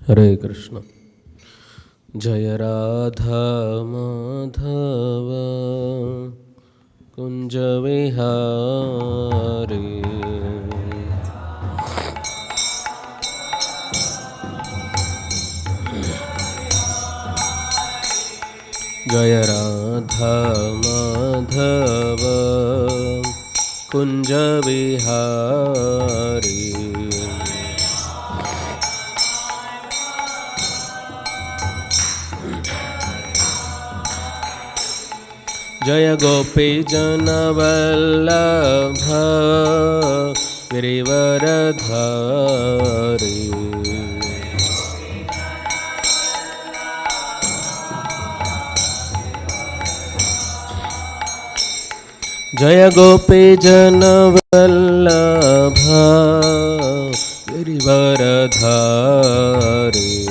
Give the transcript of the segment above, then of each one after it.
Hare Krishna. Jaya Radha Madhava Kunja Vihari Jaya Radha Madhava Kunja Vihari Jaya Gopi Jana Vallabha Girivaradhari Jaya Gopi Jana Vallabha Girivaradhari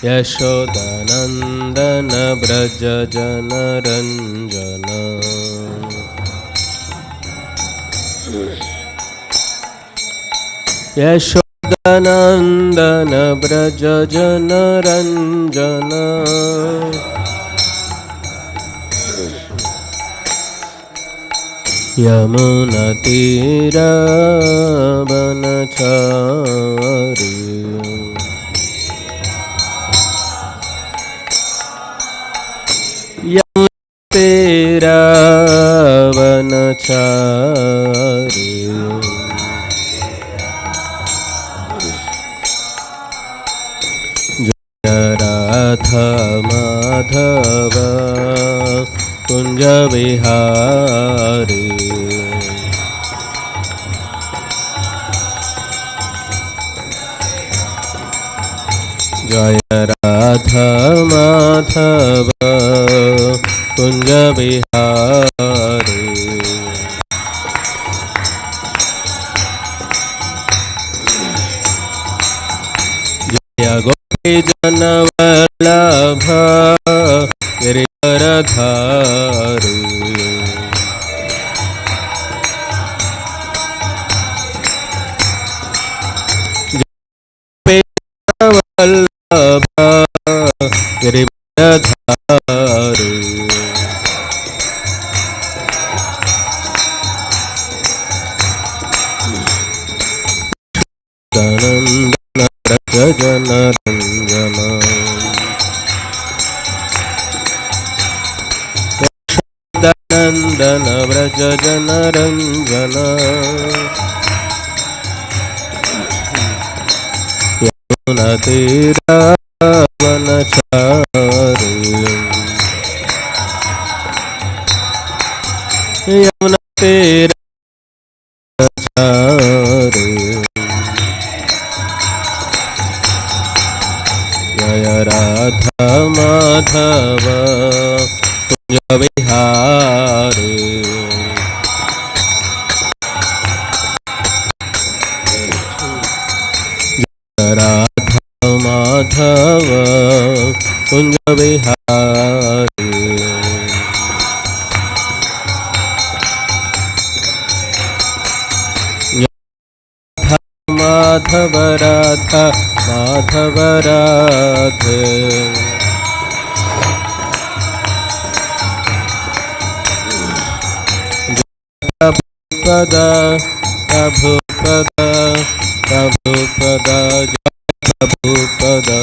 Yashodanandana Braja Jana Ranjana Yashodanandana Braja Jana Ranjana Yamuna Tira Vanachari Tera vanachari Jaya Radha Madhava Kunja Vihari Jaya Radha Madhava Kunja Vihari Jaya Gopi Jana Vallabha Girivaradhari Jaya Gopi Jana Vallabha Girivaradhari Saccinandan Jana Ranjana Saccinandan Vraja Jana Ranjana Yamuna Tira Vanachari Yamuna Tira Vanachari Jaya Radha Madhava Kunja Vihari Jaya Radha Madhava Kunja Vihari Madhava Radha Madhava Radhe Prabhupada Prabhupada Prabhupada Prabhupada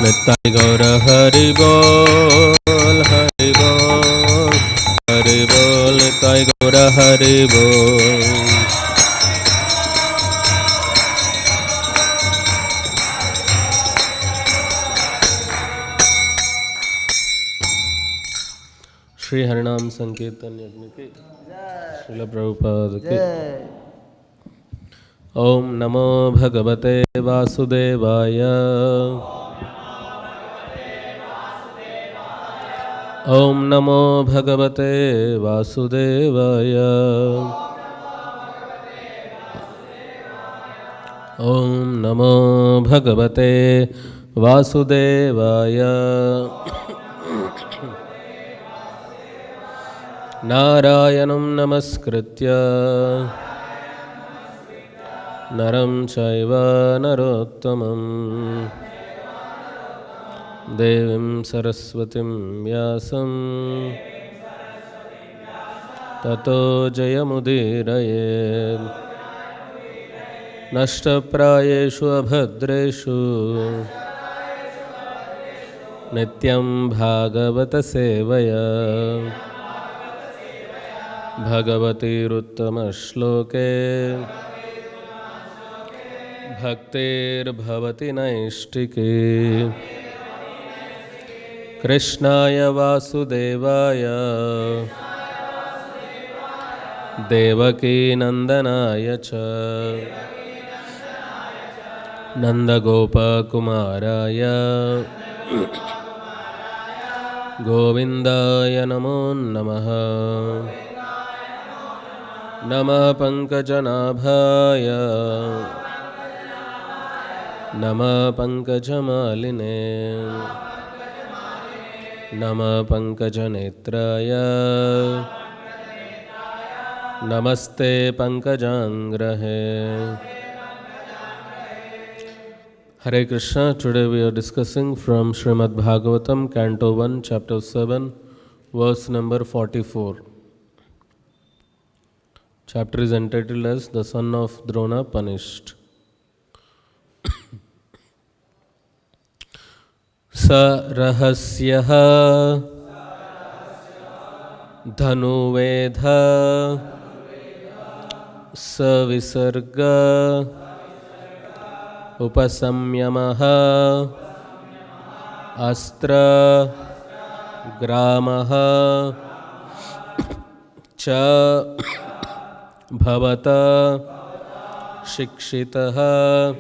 Nittai Gaura Hari Bol Hari Bol Hari Bol Nittai Gaura Hari Bol Shri Harinam Sankirtan Yajna ki Srila Prabhupada ki Om Namo Bhagavate Vasudevaya Om Namo Bhagavate Vasudevaya Om Namo Bhagavate Vasudevaya. Narayanam Namaskritya Naram Chaiva Narottamam Devim Saraswatim Vyasam Tato Jayamudiraye Nashtaprayeshu Abhadreshu Nityam Bhagavata Sevaya Bhagavati Ruttama Shloke Bhaktir Bhavati Naishtike Krishnaya Vasudevaya Devaki Nandanaya Cha Nandagopa Kumaraya Govindaya Namo Namaha Nama Pankajanabhaya Nama Pankajamaline Nama Pankajanetraya Namaste Pankajangrahe. Hare Krishna. Today we are discussing from Śrīmad-Bhāgavatam, Canto 1, Chapter 7, verse number 44. Chapter is entitled as The Son of Drona Punished. Sa rahasyaha dhanuvedha sa visarga upasamyamaha astra gramaha cha bhavata shikshitaha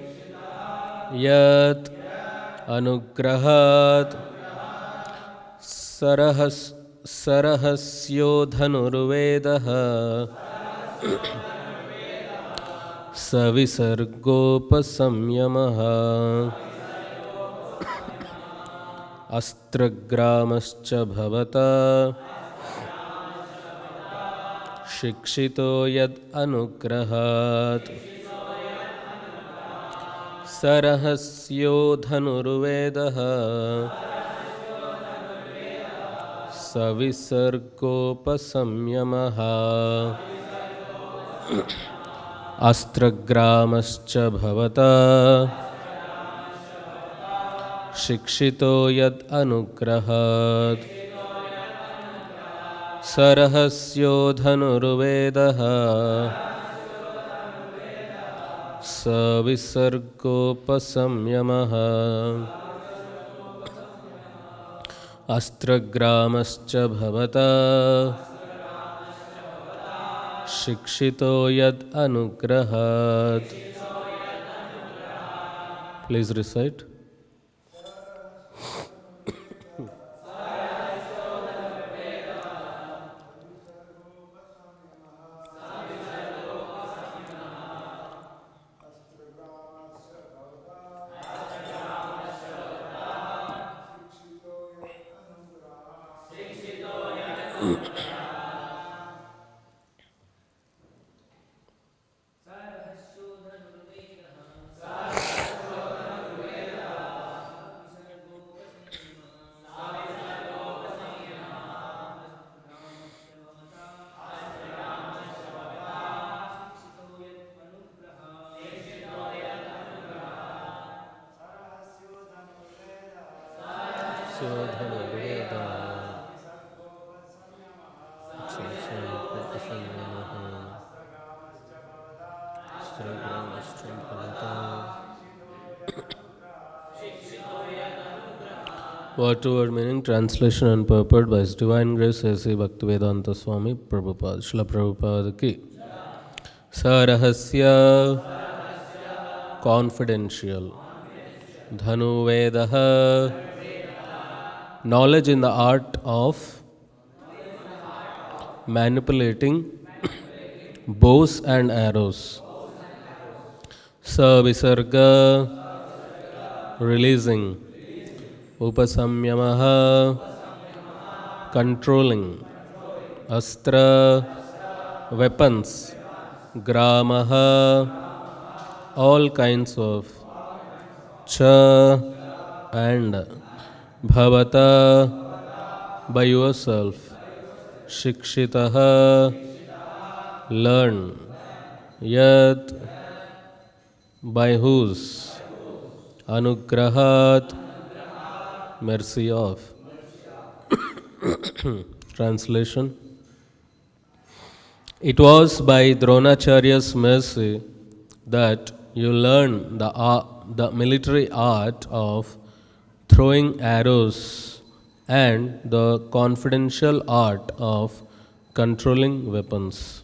yat anugrahat sarahasyo dhanurvedaha savisargopasamyamaha astragramascha bhavata shikshito yad anugrahat sarahasyo dhanurvedaha savisargopasamyamaha astragramascha bhavata shikshito yad anugrahat sarahasyo dhanurvedaha savisargopasamyamaha astragramascha bhavata shikshito yad anugrahat. Please recite. Word-to-word meaning, translation and purport by His Divine Grace A.C. Bhaktivedanta Swami Prabhupada. Srila Prabhupada ki. Sarahasya, confidential. Dhanu Vedaha, knowledge in the art of manipulating bows and arrows. savisarga, releasing, upasamyamaha, controlling, astra, weapons, gramaha, all kinds of, cha, and bhavata, by yourself, shikshitaha, learn, yat, by whose, anugrahat, mercy of. Translation. It was by Dronacharya's mercy that you learned the military art of throwing arrows and the confidential art of controlling weapons.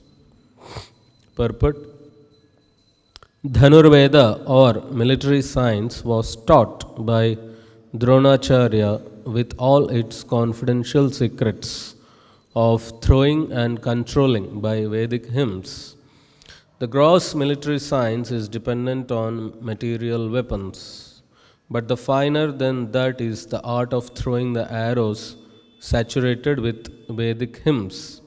Purport. Dhanurveda or military science was taught by Dronacharya with all its confidential secrets of throwing and controlling by Vedic hymns. The gross military science is dependent on material weapons, but the finer than that is the art of throwing the arrows saturated with Vedic hymns,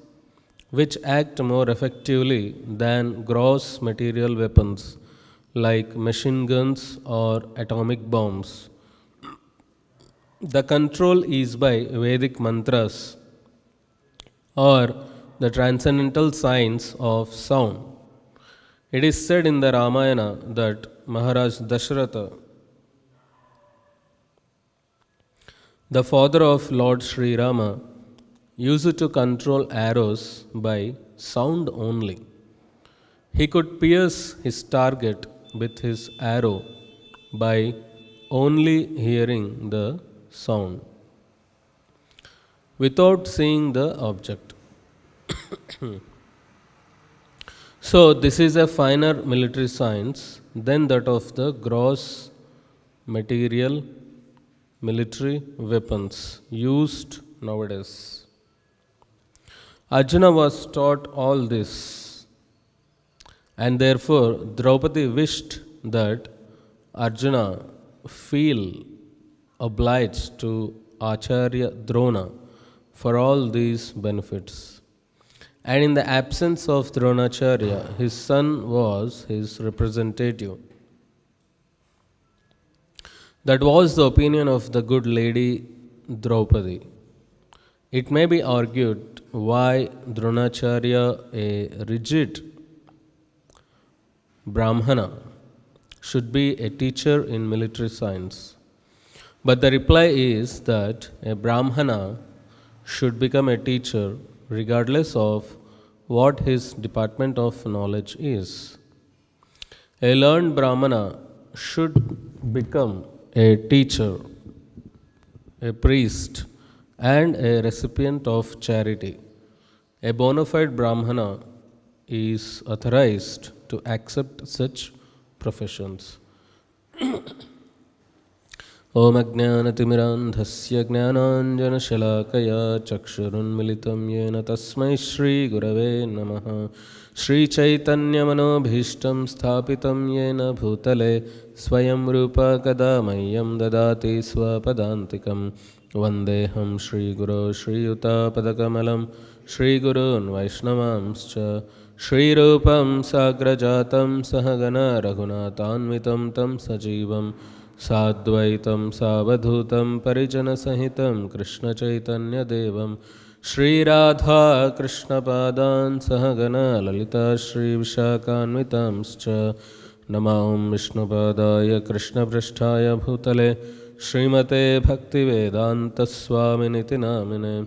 which act more effectively than gross material weapons like machine guns or atomic bombs. The control is by Vedic mantras or the transcendental science of sound. It is said in the Ramayana that Maharaja Dasharatha, the father of Lord Sri Rama, used to control arrows by sound only. He could pierce his target with his arrow by only hearing the sound, without seeing the object. So, this is a finer military science than that of the gross material military weapons used nowadays. Arjuna was taught all this, and therefore Draupadi wished that Arjuna feel obliged to Acharya Drona for all these benefits. And in the absence of Dronacharya, his son was his representative. That was the opinion of the good lady Draupadi. It may be argued why Dronacharya, a rigid Brahmana, should be a teacher in military science. But the reply is that a Brahmana should become a teacher regardless of what his department of knowledge is. A learned Brahmana should become a teacher, a priest, and a recipient of charity. A bona fide Brahmana is authorized to accept such professions. Om Ajnanatimirandhasya Jnananjanashalakaya Chakshurunmilitam Yena Tasmai Shri Gurave Namaha Shri Chaitanya Manobhishtam Sthapitam Yena Bhutale Swayam Rupa Kadamayam Dadati Swapadantikam Vandeham Shri Guru Shri Yuta Padakamalam Shri Gurun Vaishnavamscha Shri Rupam Sagrajatam Sahagana Raghunatanvitam Tam Sajivam Sadvaitam Savadhutam Parijana Sahitam Krishna Chaitanya Devam Shri Radha Krishna Padan Sahagana Lalita Shri Vishakanvitamscha Namam Vishnupadaya Krishna Prasthaya Bhutale Srimate Bhaktivedanta Swaminiti Namine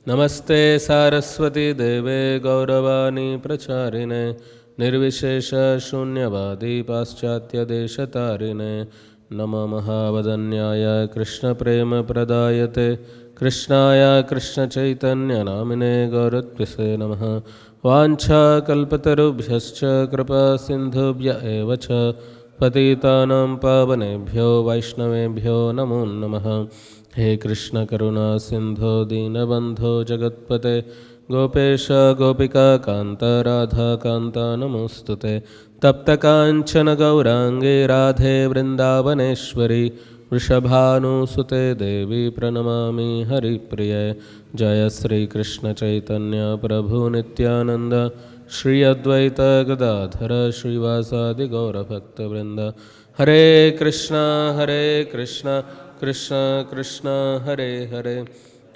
Namaste Saraswati Deve Gauravani Pracharine Nirvishesha Shunyavadi Paschatya Deshatarine Nama Mahavadanyaya Krishna Prema Pradayate Krishnaya Krishna Chaitanya Namine Gauratpise Namaha Vancha Kalpatarubhyascha Kripa Sindhubhya Evacha Patitanam Pavanebhyo Vaishnavebhyo Namo Namaha He Krishna Karuna Sindho Dinabandho Jagatpate Gopesha Gopika Kanta Radha Kanta Namostute Tapta Kanchana Gaurangi Radhe Vrindavaneshwari Vrishabhanu Sute Devi Pranamami Hari Priya Jaya Sri Krishna Chaitanya Prabhu Nityananda Shri Advaita Gadadhara Shri Vasadi Gaura Bhakta Vrinda Hare Krishna Krishna Krishna Hare Hare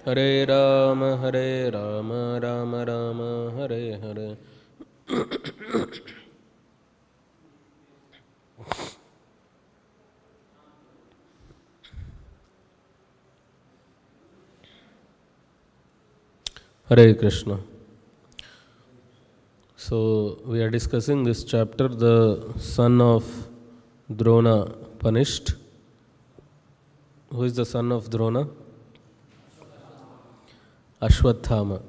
Hare Rama Rama Rama Hare Hare. Hare Krishna. So we are discussing this chapter, the son of Drona punished. Who is the son of Drona? Ashwathama.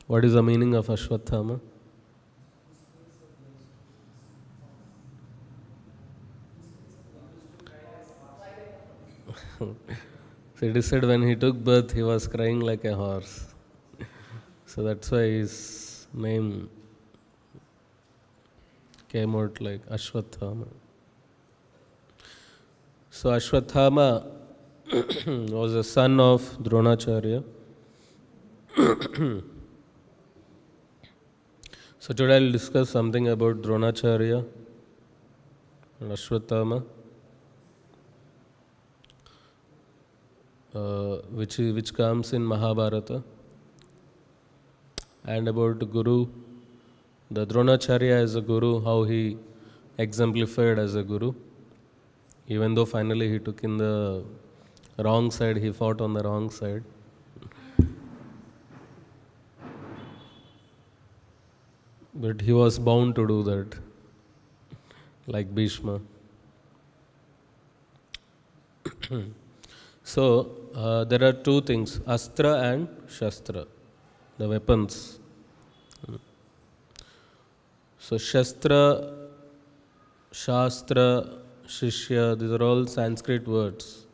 What is the meaning of Ashwathama? So it is said when he took birth, he was crying like a horse. So that's why his name came out like Ashwathama. So Ashwathama was a son of Dronacharya. So today I will discuss something about Dronacharya and Ashwathama, which comes in Mahabharata, and about Guru, the Dronacharya as a Guru, how he exemplified as a Guru. Even though finally he took in the wrong side, he fought on the wrong side. But he was bound to do that, like Bhishma. So, there are two things, Astra and Shastra, the weapons. So, Shastra, Shastra, Shishya, these are all Sanskrit words,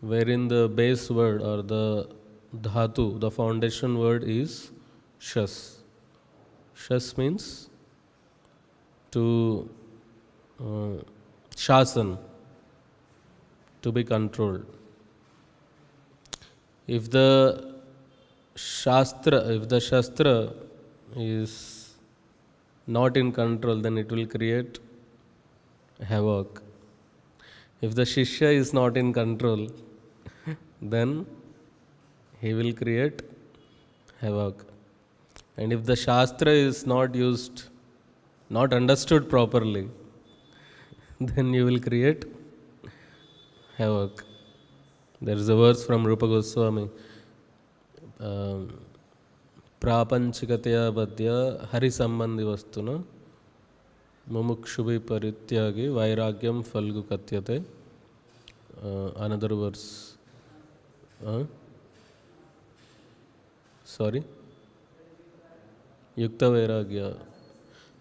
wherein the base word or the dhatu, the foundation word is Shas. Shas means to shasan, to be controlled. If the Shastra is not in control, then it will create havoc. If the Shishya is not in control, then he will create havoc. And if the Shastra is not used, not understood properly, then you will create havoc. There is a verse from Rupa Goswami, Prapanchikatya Badya Hari Sambandhi Vastuna Mumukshubi Parityagi Vairagyam Falgu Katyate. Another verse. Sorry? Yukta Vairagya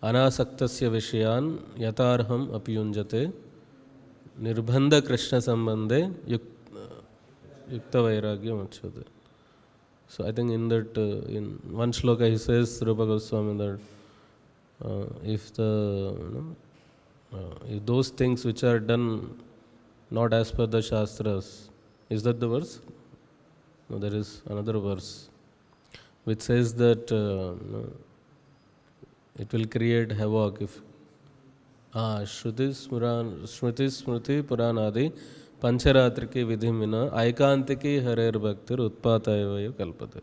Anasaktasya Vishayan Yatarham Apyunjate Nirbandha Krishna Sambandhe Yukta Vairagya Machate. So I think in that, in one shloka he says, Rupa Goswami, that if those things which are done not as per the Shastras, is that the verse? No, there is another verse which says that it will create havoc if Shruti Smriti Puranadi Pancharatriki Vidhimina Aikantiki Harer Bhaktir Utpatayavayu Kalpate.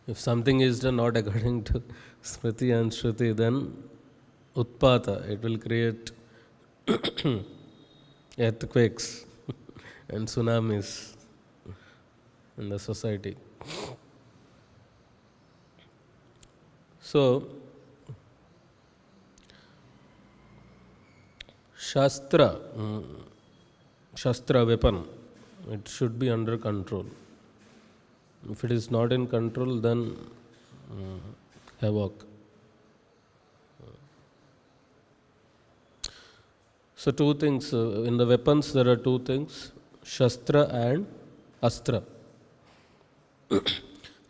If something is done not according to Smriti and Shruti, then Utpata, it will create earthquakes and tsunamis in the society. So, Shastra weapon, it should be under control. If it is not in control, then havoc. So two things, in the weapons there are two things, Shastra and Astra.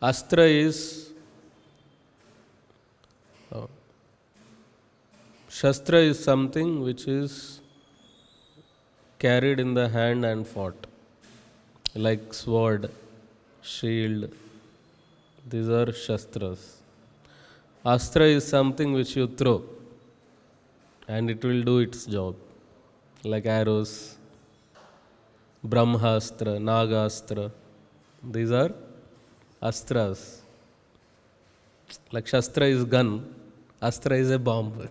Astra is Shastra is something which is carried in the hand and fought, like sword, shield. These are Shastras. Astra is something which you throw and it will do its job, like arrows, Brahmastra, Nagastra. These are Astras. Like Shastra is gun, Astra is a bomb.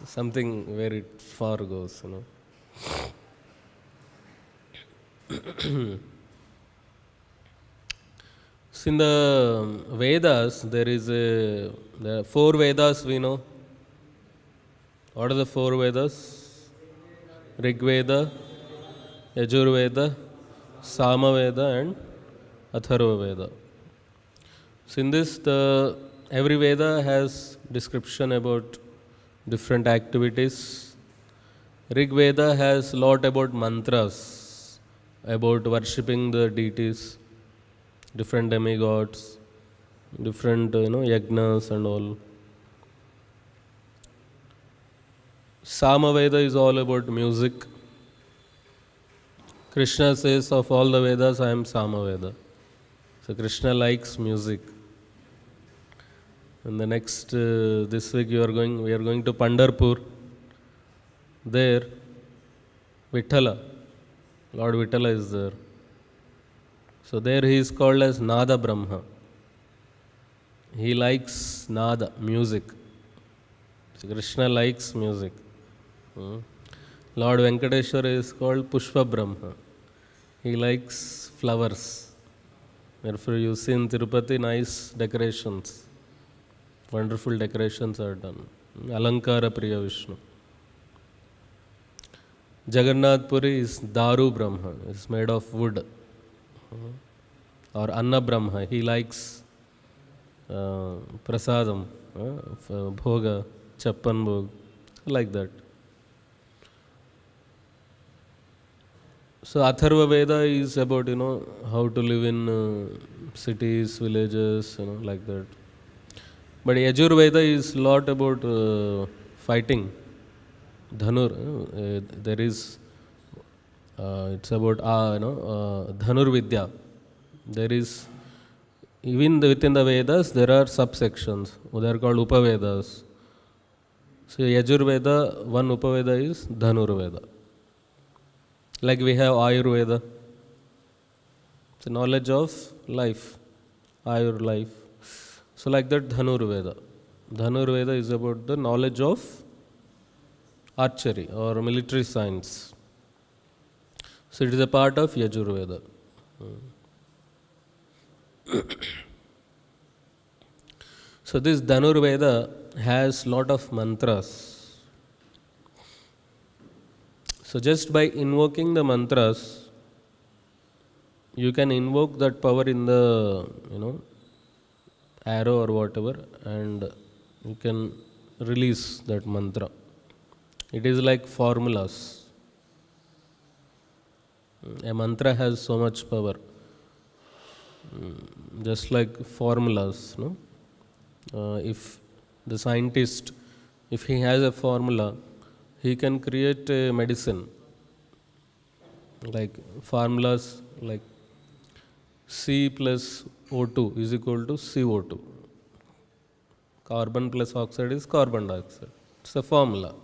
Something where it far goes, So in the Vedas, there are 4 Vedas we know. What are the 4 Vedas? Rig Veda, Yajur Veda, Sama Veda and Atharva Veda. So in this, every Veda has description about different activities. Rig Veda has lot about mantras, about worshipping the deities, different demigods, different yagnas and all. Samaveda is all about music. Krishna says, of all the Vedas, I am Samaveda. So Krishna likes music. And the next, this week we are going to Pandharpur. There, Vithala, Lord Vithala is there. So there he is called as Nada Brahma. He likes Nada, music. So Krishna likes music. Lord Venkateshwara is called Pushpa Brahma. He likes flowers. Therefore you see in Tirupati nice decorations. Wonderful decorations are done. Alankara Priya Vishnu. Jagannath Puri is Daru Brahma. It's made of wood. Or Anna Brahma. He likes prasadam, bhoga, chappan bhog, like that. So Atharva Veda is about how to live in cities, villages, like that. But Yajur Veda is lot about fighting. Dhanur, there is it's about Dhanur Vidya. There is even within the Vedas there are subsections. They are called Upavedas. So Yajur Veda, one Upaveda is Dhanur Veda. Like we have Ayurveda. It's a knowledge of life. Ayur life. So like that Dhanur Veda. Dhanur Veda is about the knowledge of archery or military science. So it is a part of Yajur Veda. So this Dhanur Veda has lot of mantras. So just by invoking the mantras, you can invoke that power in the arrow or whatever, and you can release that mantra. It is like formulas. A mantra has so much power. Just like formulas, if the scientist, if he has a formula, he can create a medicine. Like formulas like C plus O2 is equal to CO2. Carbon plus oxide is carbon dioxide. It's a formula.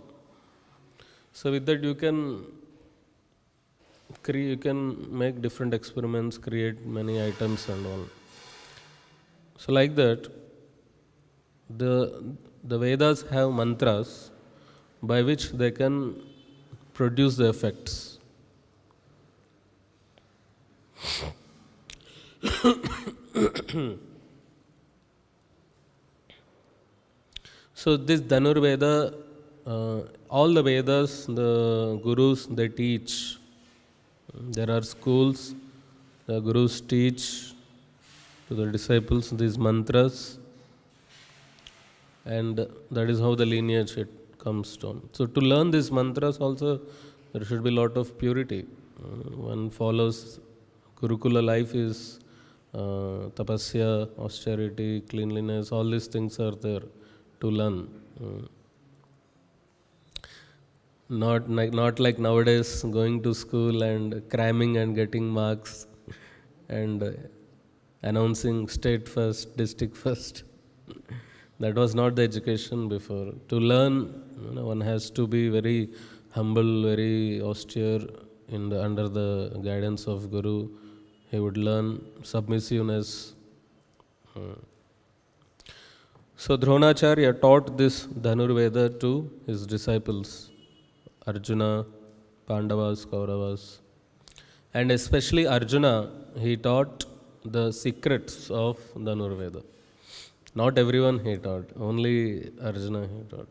So with that you can make different experiments, create many items and all. So like that, the Vedas have mantras by which they can produce the effects. So this Dhanur Veda, all the Vedas, the gurus, they teach. There are schools, the gurus teach to the disciples these mantras, and that is how the lineage it comes down. So to learn these mantras also, there should be a lot of purity. One follows Gurukula life is tapasya, austerity, cleanliness, all these things are there to learn. Not like nowadays going to school and cramming and getting marks and announcing state first, district first. That was not the education before. To learn, one has to be very humble, very austere under the guidance of Guru. He would learn submissiveness. So Dronacharya taught this Dhanurveda to his disciples, Arjuna, Pandavas, Kauravas. And especially Arjuna, he taught the secrets of Dhanurveda. Not everyone he taught, only Arjuna he taught.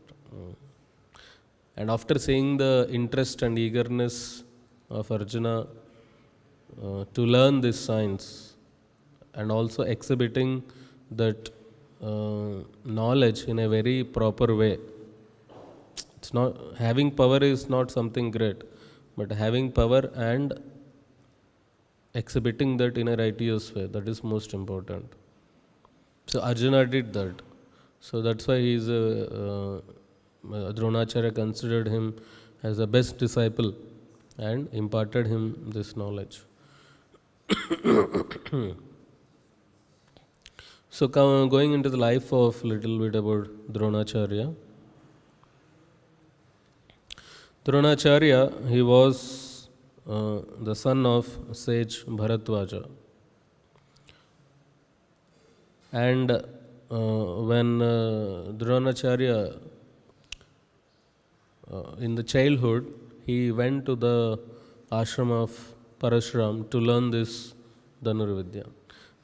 And after seeing the interest and eagerness of Arjuna to learn this science and also exhibiting that knowledge in a very proper way. It's not having power is not something great, but having power and exhibiting that in a righteous way, that is most important. So Arjuna did that. So that's why he is Dronacharya considered him as the best disciple and imparted him this knowledge. So going into the life of little bit about Dronacharya. Dronacharya, he was the son of sage Bharadwaja. And when Dronacharya, in the childhood, he went to the ashram of Parashuram to learn this Dhanurvidya.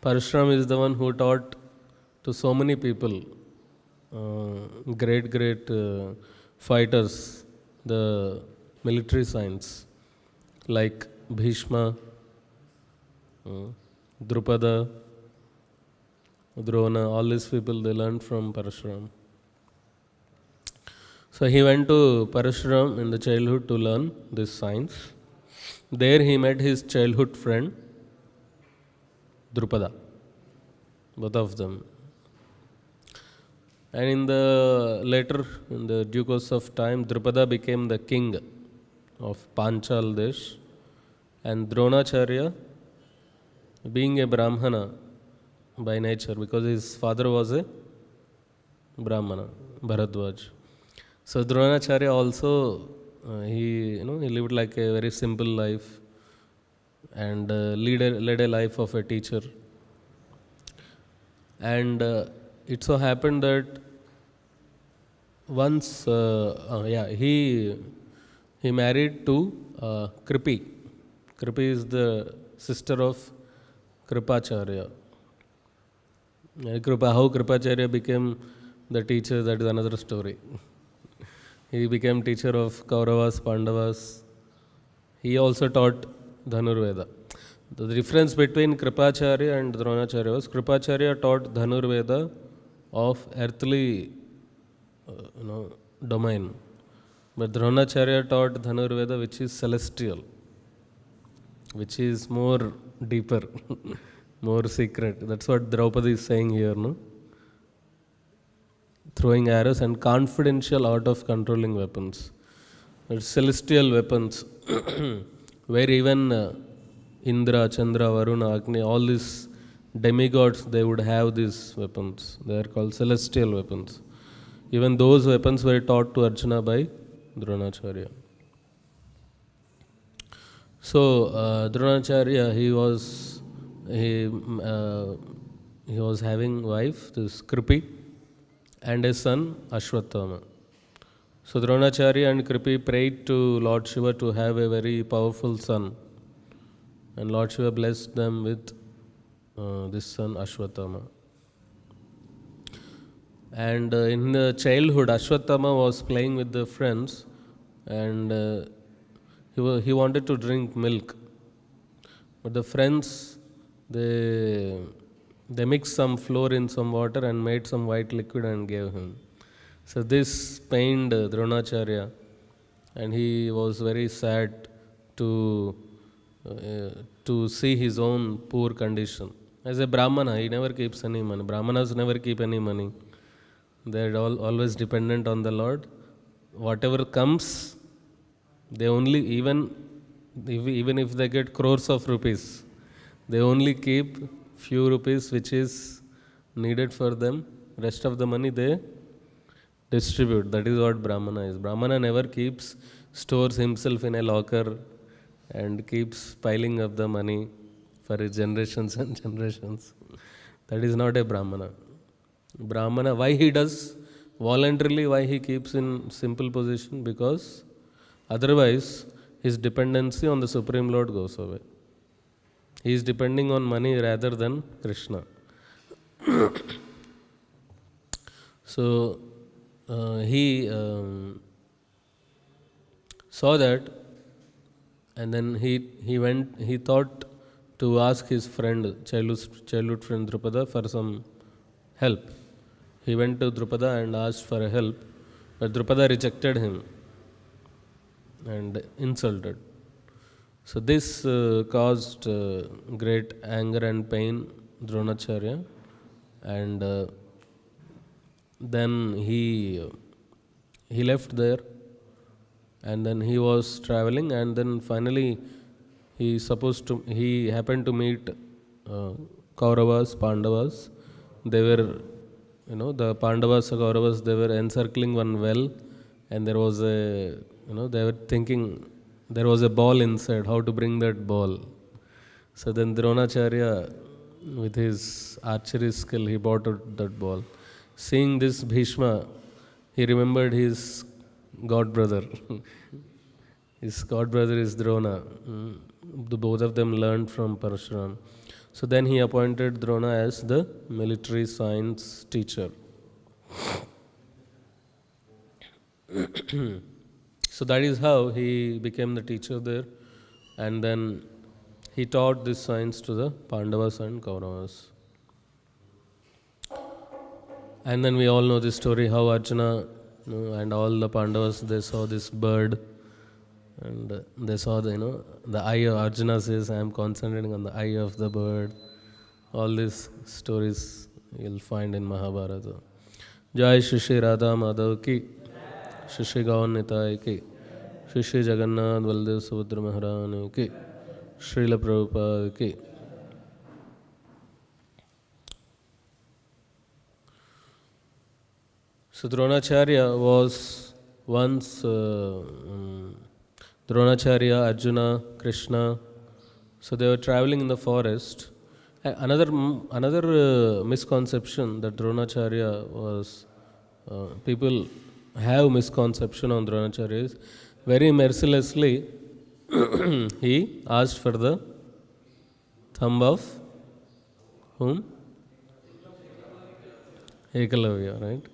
Parashuram is the one who taught to so many people, great fighters, the military science, like Bhishma, Drupada, Drona, all these people, they learned from Parashuram. So he went to Parashuram in the childhood to learn this science. There he met his childhood friend, Drupada, both of them. And in the due course of time, Drupada became the king of Panchal Desh, and Dronacharya, being a Brahmana by nature, because his father was a Brahmana, Bharadwaj. So Dronacharya also, he lived like a very simple life and led a life of a teacher. And it so happened that once, he married to Kripi. Kripi is the sister of Kripacharya. How Kripacharya became the teacher, that is another story. He became teacher of Kauravas, Pandavas. He also taught Dhanurveda. The difference between Kripacharya and Dronacharya was Kripacharya taught Dhanurveda of earthly domain. But Dronacharya taught Dhanurveda which is celestial, which is more deeper, more secret. That's what Draupadi is saying here, no? Throwing arrows and confidential art of controlling weapons. It's celestial weapons, where even Indra, Chandra, Varuna, Agni, all these demigods, they would have these weapons. They are called celestial weapons. Even those weapons were taught to Arjuna by Dronacharya. So Dronacharya, he was having wife, this Kripi, and a son, Ashwatthama. So Dronacharya and Kripi prayed to Lord Shiva to have a very powerful son. And Lord Shiva blessed them with this son, Ashwatthama. And in the childhood, Ashwatthama was playing with the friends, and he wanted to drink milk. But the friends, they mixed some flour in some water and made some white liquid and gave him. So this pained Dronacharya, and he was very sad to to see his own poor condition. As a Brahmana, he never keeps any money. Brahmanas never keep any money. They are always dependent on the Lord. Whatever comes, they only, even if they get crores of rupees, they only keep few rupees which is needed for them. Rest of the money they distribute. That is what Brahmana is. Brahmana never stores himself in a locker and keeps piling up the money for his generations and generations. That is not a Brahmana. Brahmana, why he does voluntarily, why he keeps in simple position? Because otherwise his dependency on the Supreme Lord goes away. He is depending on money rather than Krishna. So he saw that, and then he thought to ask his friend, childhood friend Drupada, for some help. He went to Drupada and asked for help, but Drupada rejected him and insulted. So this caused great anger and pain Dronacharya, and then he left there, and then he was traveling, and then finally he happened to meet Kauravas, Pandavas. They were, the Pandavas, Kauravas, they were encircling one well, and there was they were thinking there was a ball inside, how to bring that ball. So then Dronacharya, with his archery skill, he brought out that ball. Seeing this Bhishma, he remembered his god brother. His god brother is Drona. The both of them learned from Parashuram. So then he appointed Drona as the military science teacher. So that is how he became the teacher there, and then he taught this science to the Pandavas and Kauravas. And then we all know this story, how Arjuna and all the Pandavas, they saw this bird, and they saw the eye of Arjuna says, I am concentrating on the eye of the bird. All these stories you'll find in Mahabharata. Jai Shri Radha Madhav ki, Shri Gaon Nitai ki, Shri Jagannath Baldev Subhadra Maharani ki, Srila Prabhupada ki. So Dronacharya was once Dronacharya, Arjuna, Krishna. So they were traveling in the forest. Another misconception that Dronacharya was, people have misconception on Dronacharya is, very mercilessly he asked for the thumb of whom? Ekalavya, right?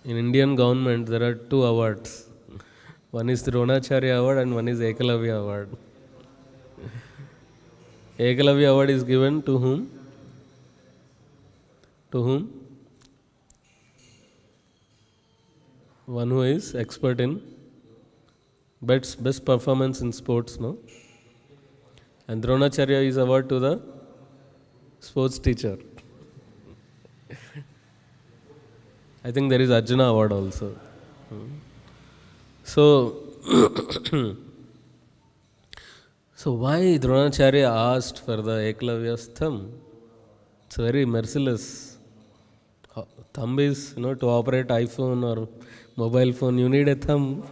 In Indian government, there are two awards. One is the Dronacharya award and one is Ekalavya award. Ekalavya award is given to whom? To whom? One who is expert in best performance in sports, no? And Dronacharya is award to the sports teacher. I think there is Arjuna award also. So, so why Dronacharya asked for the Ekalavya's thumb? It's very merciless. Thumb is, to operate iPhone or mobile phone, you need a thumb.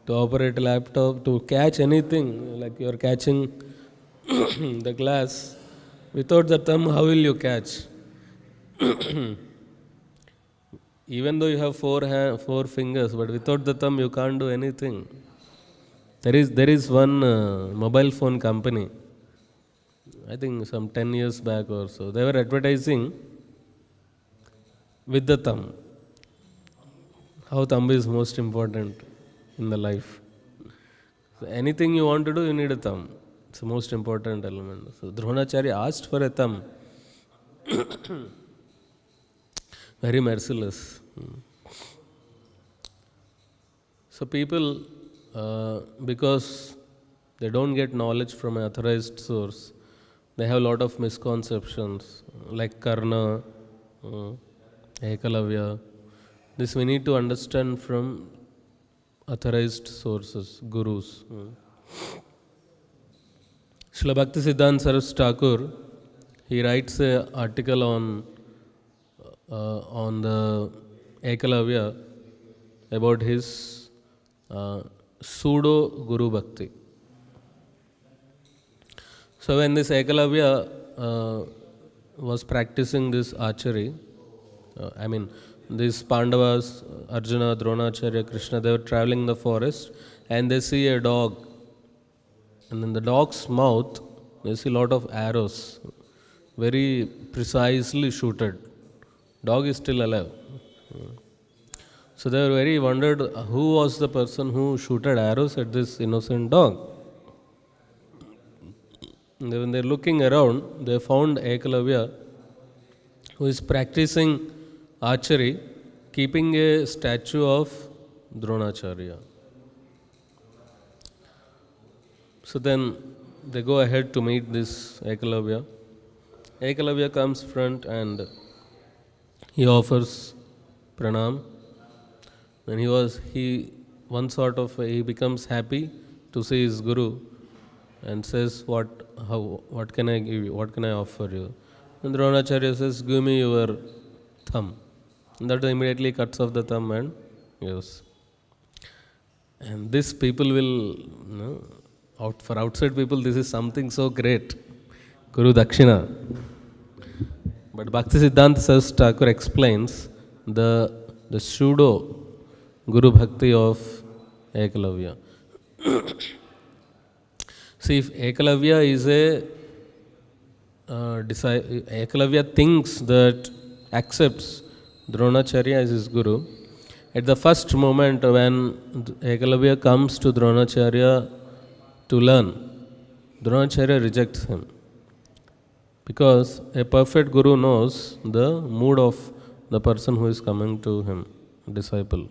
To operate a laptop, to catch anything, like you are catching the glass, without the thumb, how will you catch? Even though you have four fingers, but without the thumb you can't do anything. There is one mobile phone company, I think some 10 years back or so, they were advertising with the thumb. How thumb is most important in the life. So anything you want to do, you need a thumb. It's the most important element. So Dronacharya asked for a thumb. Very merciless. So people, because they don't get knowledge from an authorized source. They have a lot of misconceptions, like Karna, Ekalavya. This we need to understand from authorized sources, gurus. Srila Bhaktisiddhanta Saraswati Thakur, he writes an article on the Ekalavya about his pseudo Guru Bhakti. So when this Ekalavya was practicing this archery, these Pandavas, Arjuna, Dronacharya, Krishna, they were traveling in the forest and they see a dog. And in the dog's mouth, they see a lot of arrows, very precisely shooted. Dog is still alive. So they were very wondered who was the person who shooted arrows at this innocent dog. And when they're looking around, they found Ekalavya, who is practicing archery, keeping a statue of Dronacharya. So then they go ahead to meet this Ekalavya. Ekalavya comes front and he offers pranam. And he becomes happy to see his guru and says, what can I give you? What can I offer you? And Dronacharya says, give me your thumb. And that immediately cuts off the thumb and gives. And this people will, for outside people, this is something so great. Guru Dakshina. But Bhaktisiddhanta Saraswati Thakur explains the pseudo Guru Bhakti of Ekalavya. See, if Ekalavya is Ekalavya thinks that accepts Dronacharya as his guru, at the first moment when Ekalavya comes to Dronacharya to learn, Dronacharya rejects him. Because a perfect guru knows the mood of the person who is coming to him, disciple.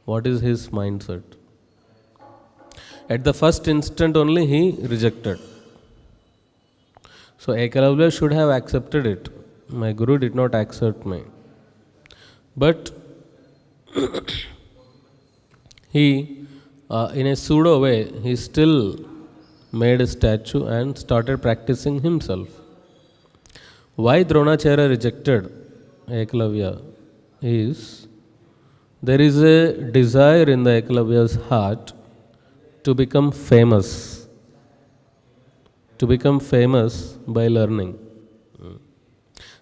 What is his mindset? At the first instant only he rejected. So Ekalavya should have accepted it. My guru did not accept me. But he, in a pseudo way, he still made a statue and started practicing himself. Why Dronacharya rejected Ekalavya is, there is a desire in the Ekalavya's heart to become famous by learning.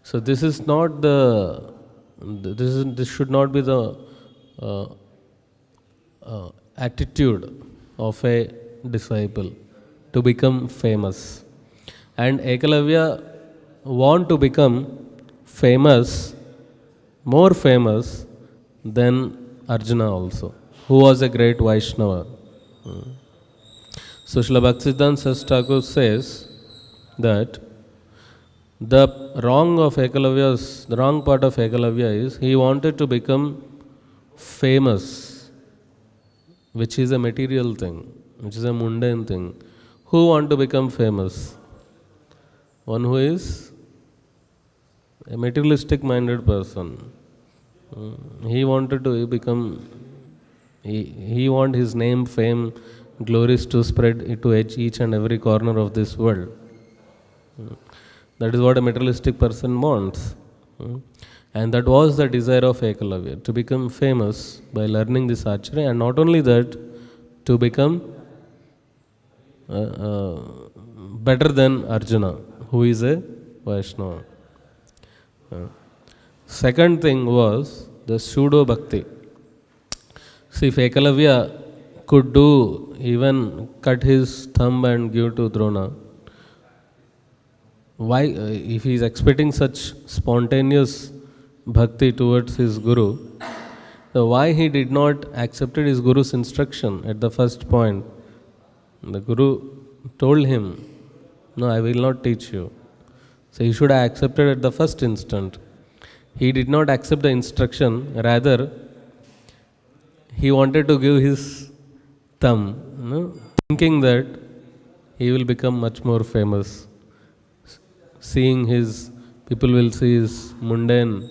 So this is not this should not be the attitude of a disciple, to become famous. And Ekalavya want to become famous, more famous than Arjuna also, who was a great Vaishnava. So Srila Bhaktisiddhanta Saraswati Thakur says that the wrong part of Ekalavya is he wanted to become famous, which is a material thing, which is a mundane thing. Who want to become famous? One who is a materialistic minded person. He wanted to become, he want his name, fame, glories to spread into each and every corner of this world. That is what a materialistic person wants. And that was the desire of Ekalavya, to become famous by learning this archery, and not only that, to become better than Arjuna, who is a Vaishnava. Second thing was the pseudo bhakti. See, if Ekalavya could even cut his thumb and give to Drona, why, if he is expecting such spontaneous bhakti towards his guru, why he did not accept his guru's instruction at the first point? The guru told him, no, I will not teach you. So he should have accepted at the first instant. He did not accept the instruction, rather he wanted to give his thumb thinking that he will become much more famous. Seeing his, people will see his mundane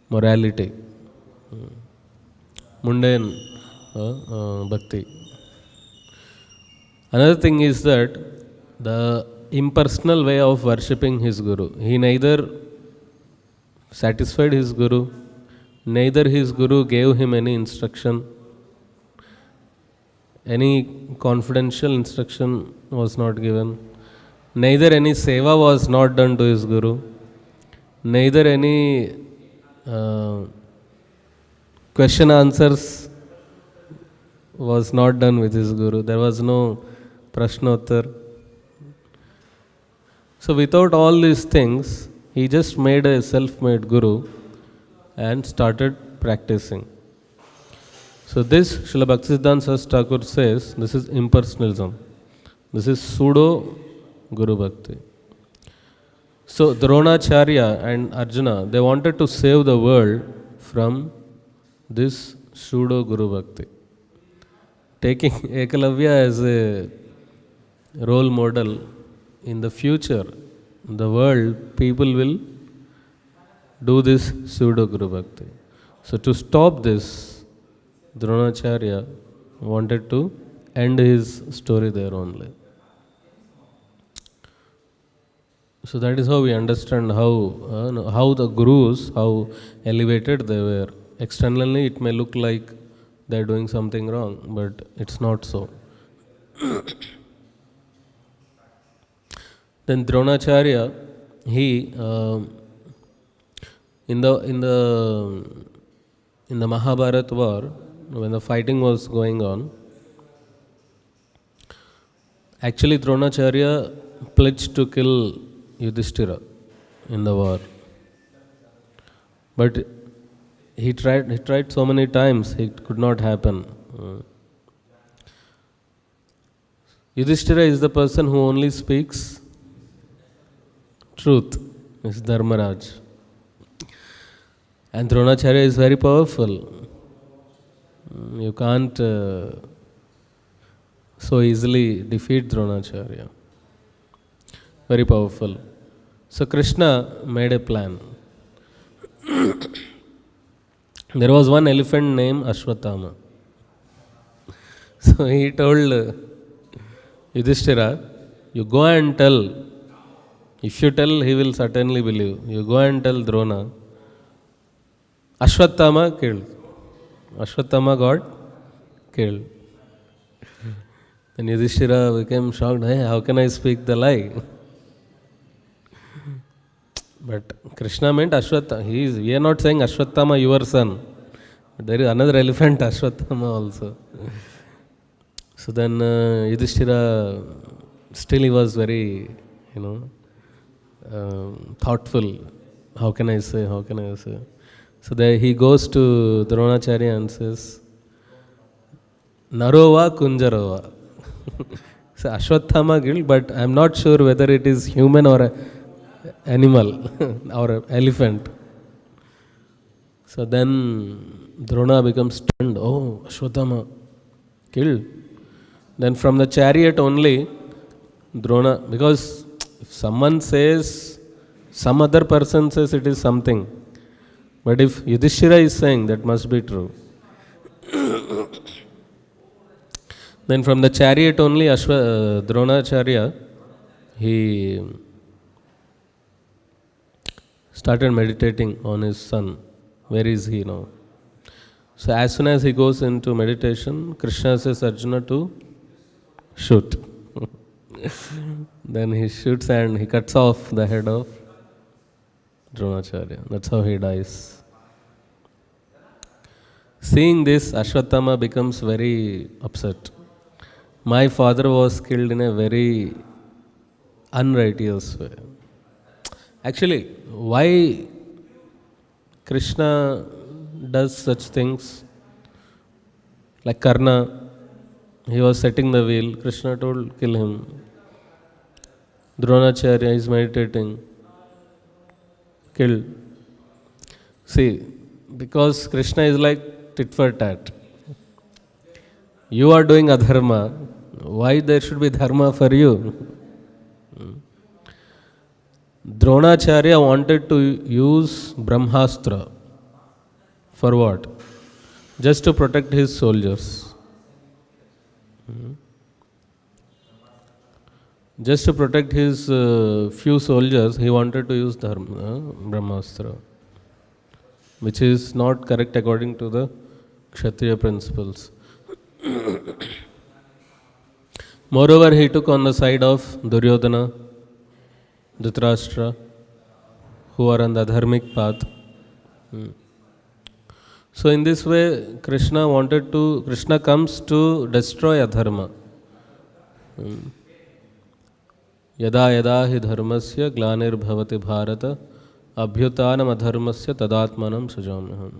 morality, mundane bhakti. Another thing is that the impersonal way of worshipping his guru. He neither satisfied his guru, neither his guru gave him any instruction. Any confidential instruction was not given. Neither any seva was not done to his guru. Neither any question answers was not done with his guru. There was no prashnottar. So without all these things, he just made a self-made guru and started practicing. So this, Srila Bhaktisiddhanta Thakur says, this is impersonalism. This is pseudo Guru Bhakti. So Dronacharya and Arjuna, they wanted to save the world from this pseudo Guru Bhakti. Taking Ekalavya as a role model, in the future, the world, people will do this pseudo Guru Bhakti. So to stop this, Dronacharya wanted to end his story there only. So that is how we understand how the gurus, how elevated they were. Externally it may look like they are doing something wrong, but it's not so. Then Dronacharya, he in the Mahabharata war, when the fighting was going on, actually Dronacharya pledged to kill Yudhishthira in the war. But he tried so many times, it could not happen. Yudhishthira is the person who only speaks truth, is Dharmaraj. And Dronacharya is very powerful. You can't so easily defeat Dronacharya. Very powerful. So Krishna made a plan. There was one elephant named Ashwatthama. So he told Yudhishthira, you go and tell. If you tell, he will certainly believe. You go and tell Drona. Ashwatthama killed. Ashwatthama got killed. Then Yudhishthira became shocked. Hey, how can I speak the lie? But Krishna meant Ashwatthama. We are not saying Ashwatthama, your son. But there is another elephant, Ashwatthama also. So then Yudhishthira, still he was very, thoughtful. How can I say? So there he goes to Dronacharya and says, Narova Kunjarova. So Ashwatthama killed, but I am not sure whether it is human or an animal or an elephant. So then Drona becomes stunned. Oh, Ashwatthama killed. Then from the chariot only, Drona, because if someone says, some other person says it is something. But if Yudhishthira is saying, that must be true. Then from the chariot only, Dronacharya, he started meditating on his son. Where is he now? So as soon as he goes into meditation, Krishna says Arjuna to shoot. Then he shoots and he cuts off the head of Dronacharya. That's how he dies. Seeing this, Ashwatthama becomes very upset. My father was killed in a very unrighteous way. Actually, why Krishna does such things? Like Karna, he was setting the wheel. Krishna told, kill him. Dronacharya is meditating. Killed. See, because Krishna is like tit for tat. You are doing adharma, Why there should be dharma for you? Dronacharya wanted to use Brahmastra. For what? Just to protect his soldiers. Just to protect his few soldiers, he wanted to use Brahmastra, which is not correct according to the Kshatriya principles. Moreover, he took on the side of Duryodhana, Dhritarashtra, who are on the dharmic path. So in this way, Krishna comes to destroy adharma. Yada yada hi dharmasya glanir bhavati bharata abhyutanam adharmasya tadatmanam sajamaham.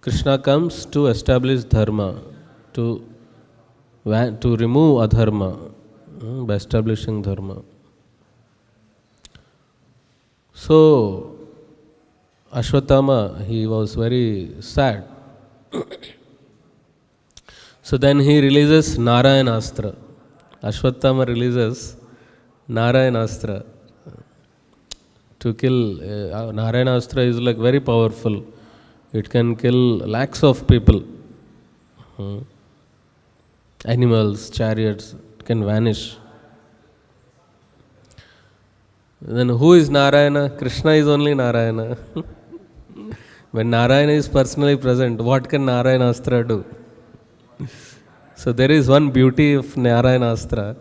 Krishna comes to establish dharma, to remove adharma by establishing dharma. So Ashwatthama, he was very sad. So then he releases Narayanastra. Ashwatthama releases Narayanastra to kill. Narayanastra is like very powerful. It can kill lakhs of people. Animals, chariots, it can vanish. Then who is Narayana? Krishna is only Narayana. When Narayana is personally present, what can Narayanastra do? So there is one beauty of Narayanastra.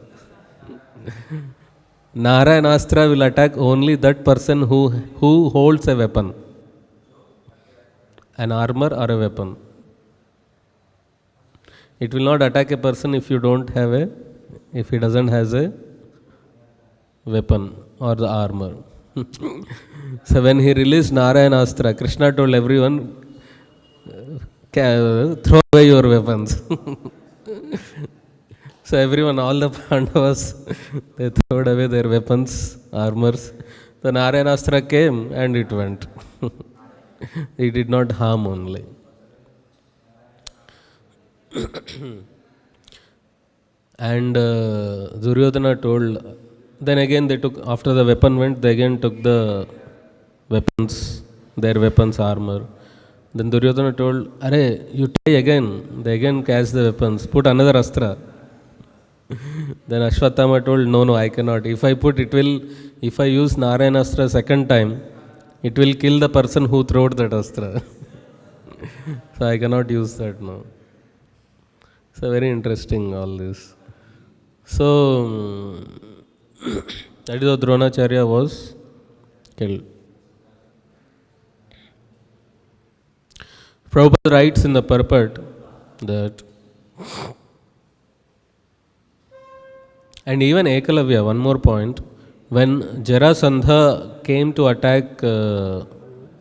Narayanastra will attack only that person who holds a weapon, an armor or a weapon. It will not attack a person if he doesn't has a weapon or the armor. So when he released Narayanastra, Krishna told everyone, throw away your weapons. So everyone, all the Pandavas, they threw away their weapons, armors. The Narayanastra came and it went. It did not harm only. And Duryodhana told, then again they took, after the weapon went, they again took the weapons, their weapons, armor. Then Duryodhana told, Arey, you try again. They again cast the weapons, put another astra. Then Ashwatthama told, no, I cannot. If I use Narayanastra second time, it will kill the person who threw that astra. So I cannot use that now. So very interesting all this. So that is how Dronacharya was killed. Prabhupada writes in the purport that, and even Ekalavya, one more point, when Jarasandha came to attack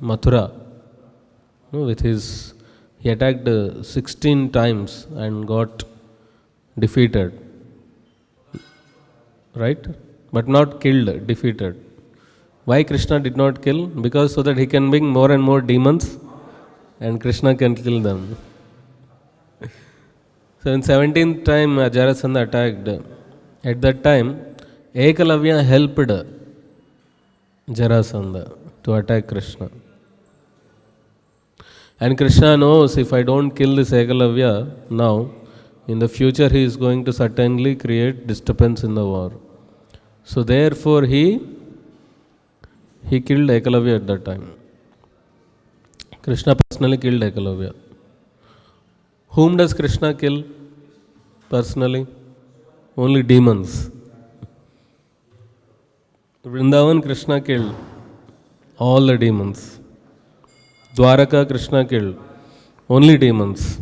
Mathura, he attacked 16 times and got defeated. Right? But not killed, defeated. Why Krishna did not kill? Because so that he can bring more and more demons and Krishna can kill them. So in 17th time Jarasandha attacked. At that time, Ekalavya helped Jarasandha to attack Krishna. And Krishna knows if I don't kill this Ekalavya now, in the future he is going to certainly create disturbance in the war. So therefore he killed Ekalavya at that time. Krishna personally killed Ekalavya. Whom does Krishna kill personally? Only demons. Vrindavan Krishna killed all the demons. Dwaraka Krishna killed only demons.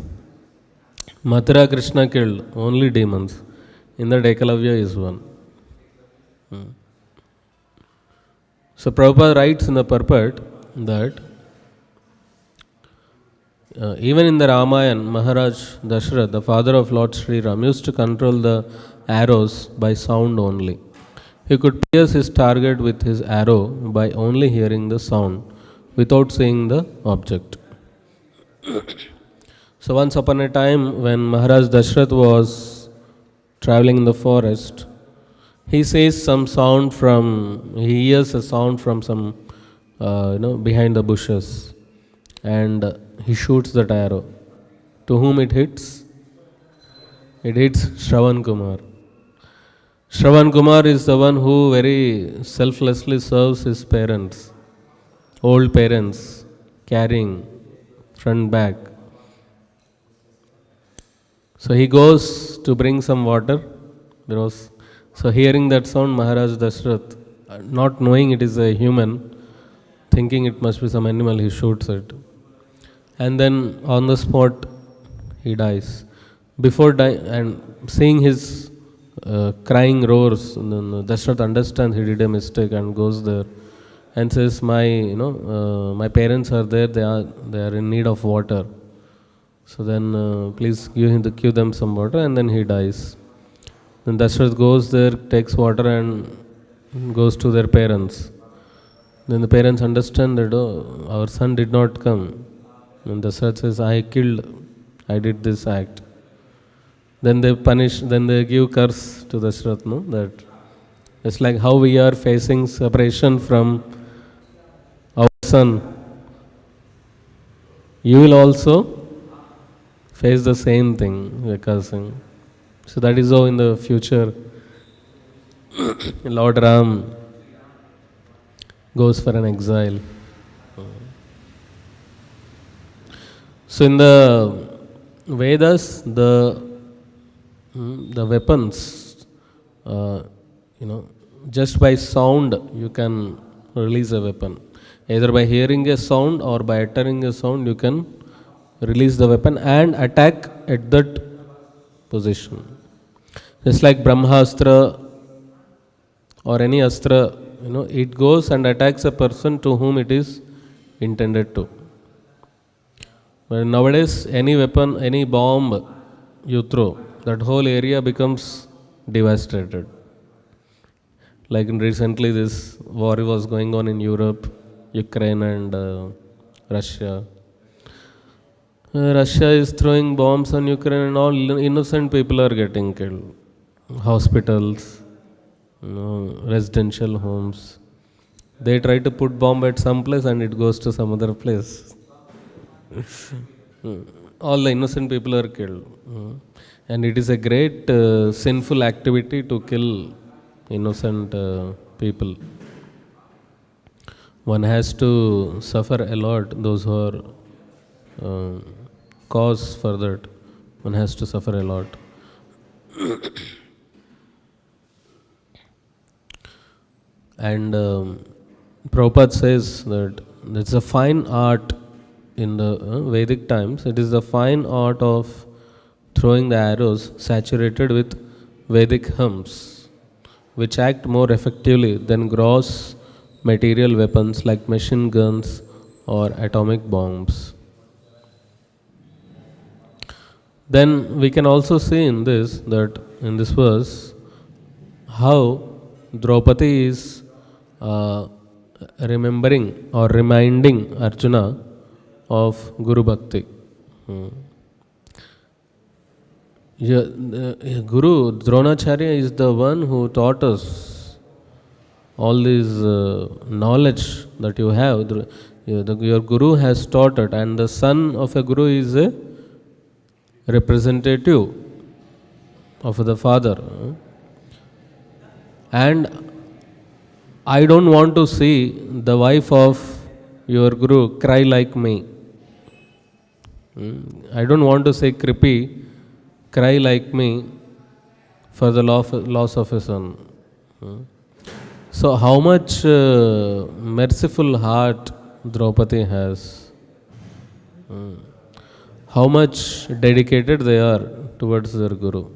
Mathura Krishna killed only demons. In that Ekalavya is one. So Prabhupada writes in the purport that even in the Ramayana, Maharaja Dashrath, the father of Lord Sri Ram, used to control the arrows by sound only. He could pierce his target with his arrow by only hearing the sound, without seeing the object. So once upon a time, when Maharaj Dashrath was traveling in the forest, he says some sound from, he hears a sound from some, behind the bushes, and he shoots that arrow. To whom it hits? It hits Shravan Kumar. Shravan Kumar is the one who very selflessly serves his parents, old parents, carrying front back. So he goes to bring some water. So hearing that sound, Maharaj Dashrath, not knowing it is a human, thinking it must be some animal, he shoots it. And then on the spot, he dies. Before dying, and seeing his crying roars, Dashrath understands he did a mistake and goes there and says, my parents are there, they are in need of water. So then please give them some water, and then he dies. Then Dashrath goes there, takes water and goes to their parents. Then the parents understand that, our son did not come. And Dashrath says, I did this act. Then they give curse to Dashrath, that it's like how we are facing separation from our son. You will also face the same thing, we are cursing. So that is how in the future Lord Ram goes for an exile. So in the Vedas, the weapons, just by sound you can release a weapon. Either by hearing a sound or by uttering a sound, you can release the weapon and attack at that position. Just like Brahmastra or any astra, it goes and attacks a person to whom it is intended to. But nowadays, any weapon, any bomb you throw, that whole area becomes devastated. Like recently, this war was going on in Europe, Ukraine and Russia. Russia is throwing bombs on Ukraine and all innocent people are getting killed. Hospitals, residential homes. They try to put bomb at some place and it goes to some other place. All the innocent people are killed. And it is a great sinful activity to kill innocent people. One has to suffer a lot, those who are cause for that. One has to suffer a lot. And Prabhupada says that it's a fine art in the Vedic times. It is the fine art of throwing the arrows saturated with Vedic hymns, which act more effectively than gross material weapons like machine guns or atomic bombs. Then we can also see in this verse how Draupadi is remembering or reminding Arjuna of Guru Bhakti. Guru Dronacharya is the one who taught us all this knowledge that you have. Your Guru has taught it, and the son of a Guru is a representative of the father. And I don't want to see the wife of your Guru cry like me. I don't want to say Kripi cry like me for the loss of a son. So how much merciful heart Draupadi has. How much dedicated they are towards their Guru.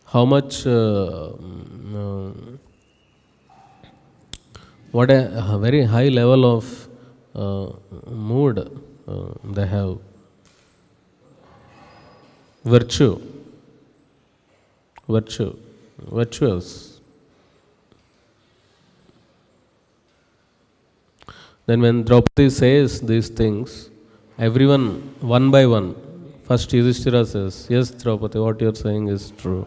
How much, what a very high level of mood they have. Virtuous. Then when Draupadi says these things, everyone, one by one, first Yudhishthira says, yes, Draupadi, what you are saying is true.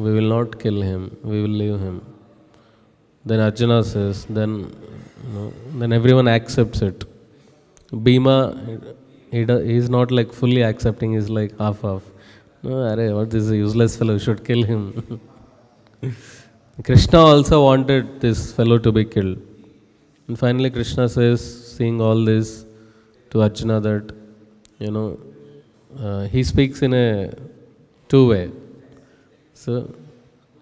We will not kill him, we will leave him. Then Arjuna says, then everyone accepts it. Bhima, he is not like fully accepting, he is like half. No, what this is a useless fellow, you should kill him. Krishna also wanted this fellow to be killed. And finally Krishna says, seeing all this to Arjuna, that, he speaks in a two-way. So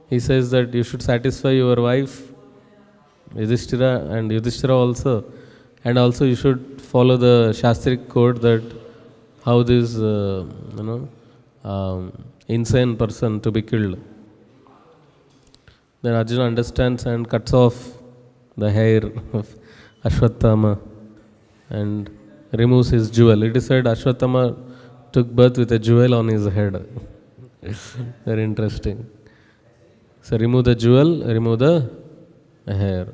he says that you should satisfy your wife, Yudhishthira, and Yudhishthira also. And also you should follow the Shastric code that how this, insane person to be killed. Then Arjuna understands and cuts off the hair of Ashwatthama and removes his jewel. It is said Ashwatthama took birth with a jewel on his head. Very interesting. So remove the jewel, remove the hair.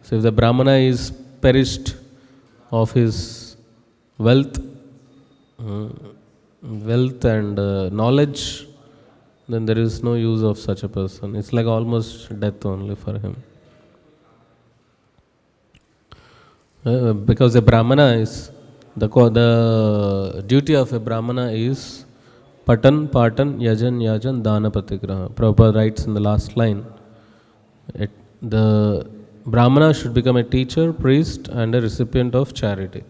So if the Brahmana is perished of his wealth and knowledge, then there is no use of such a person. It's like almost death only for him. Because a Brahmana is, the duty of a Brahmana is Patan, Patan, Yajan, Dana, Patigraha. Prabhupada writes in the last line, the Brahmana should become a teacher, priest, and a recipient of charity.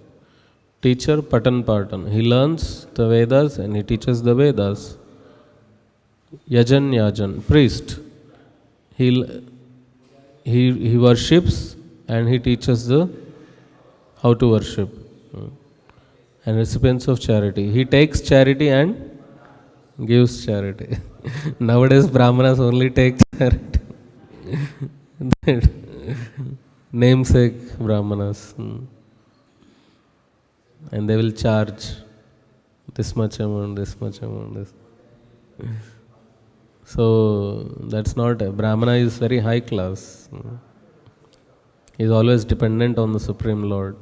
Teacher, Patan, Patan. He learns the Vedas and he teaches the Vedas. Yajan, priest. He worships and he teaches how to worship. And recipients of charity. He takes charity and gives charity. Nowadays Brahmanas only take charity. Namesake Brahmanas. And they will charge this much amount, this. So that's not, a Brahmana is very high class. He is always dependent on the Supreme Lord.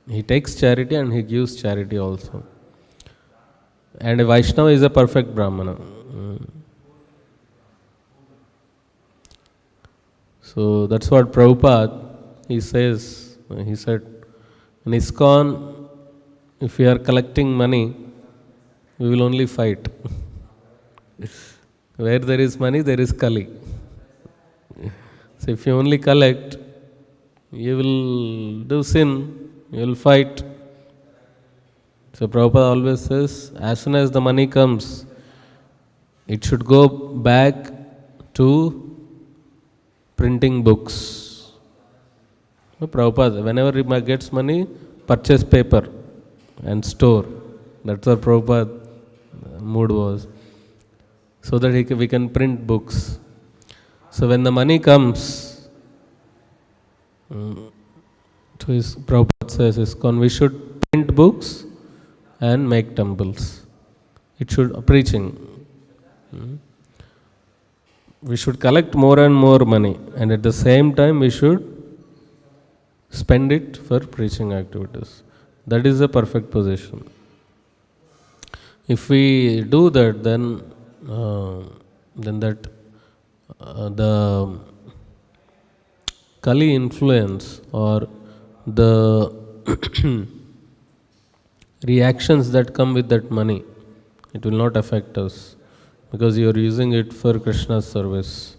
He takes charity and he gives charity also. And a Vaishnava is a perfect Brahmana. So that's what Prabhupada, he said, in ISKCON, if we are collecting money, we will only fight. Where there is money, there is Kali. So if you only collect, you will do sin, you will fight. So Prabhupada always says, as soon as the money comes, it should go back to printing books. So Prabhupada, whenever he gets money, purchase paper and store. That's what Prabhupada's mood was. So that we can print books. So when the money comes, Prabhupada says, ISKCON, we should print books and make temples. It should, preaching. We should collect more and more money, and at the same time we should spend it for preaching activities. That is the perfect position. If we do that, then the Kali influence or the reactions that come with that money, it will not affect us, because you are using it for Krishna's service.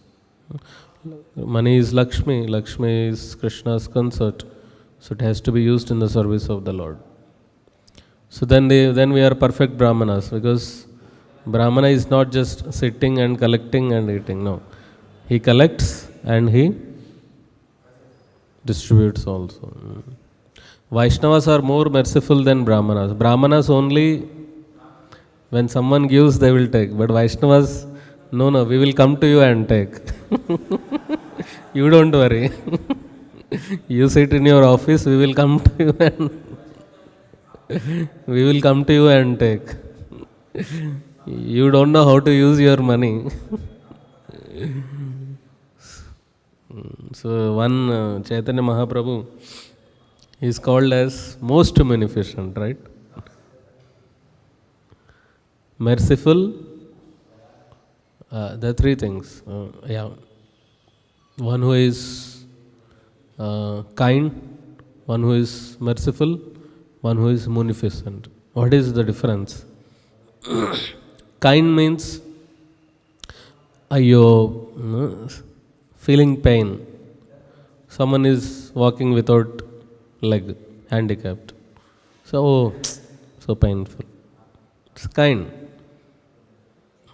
Money is Lakshmi, Lakshmi is Krishna's consort, so it has to be used in the service of the Lord. So then we are perfect Brahmanas, because Brahmana is not just sitting and collecting and eating, no. He collects and he distributes also. Vaishnavas are more merciful than Brahmanas. Brahmanas only, when someone gives, they will take. But Vaishnavas, no, we will come to you and take. You don't worry. You sit in your office, we will come to you and take. You don't know how to use your money. So one Chaitanya Mahaprabhu is called as most munificent, right? merciful, there are three things. One who is kind, one who is merciful, one who is munificent. What is the difference? Kind means feeling pain. Someone is walking without leg, handicapped. So painful. It's kind.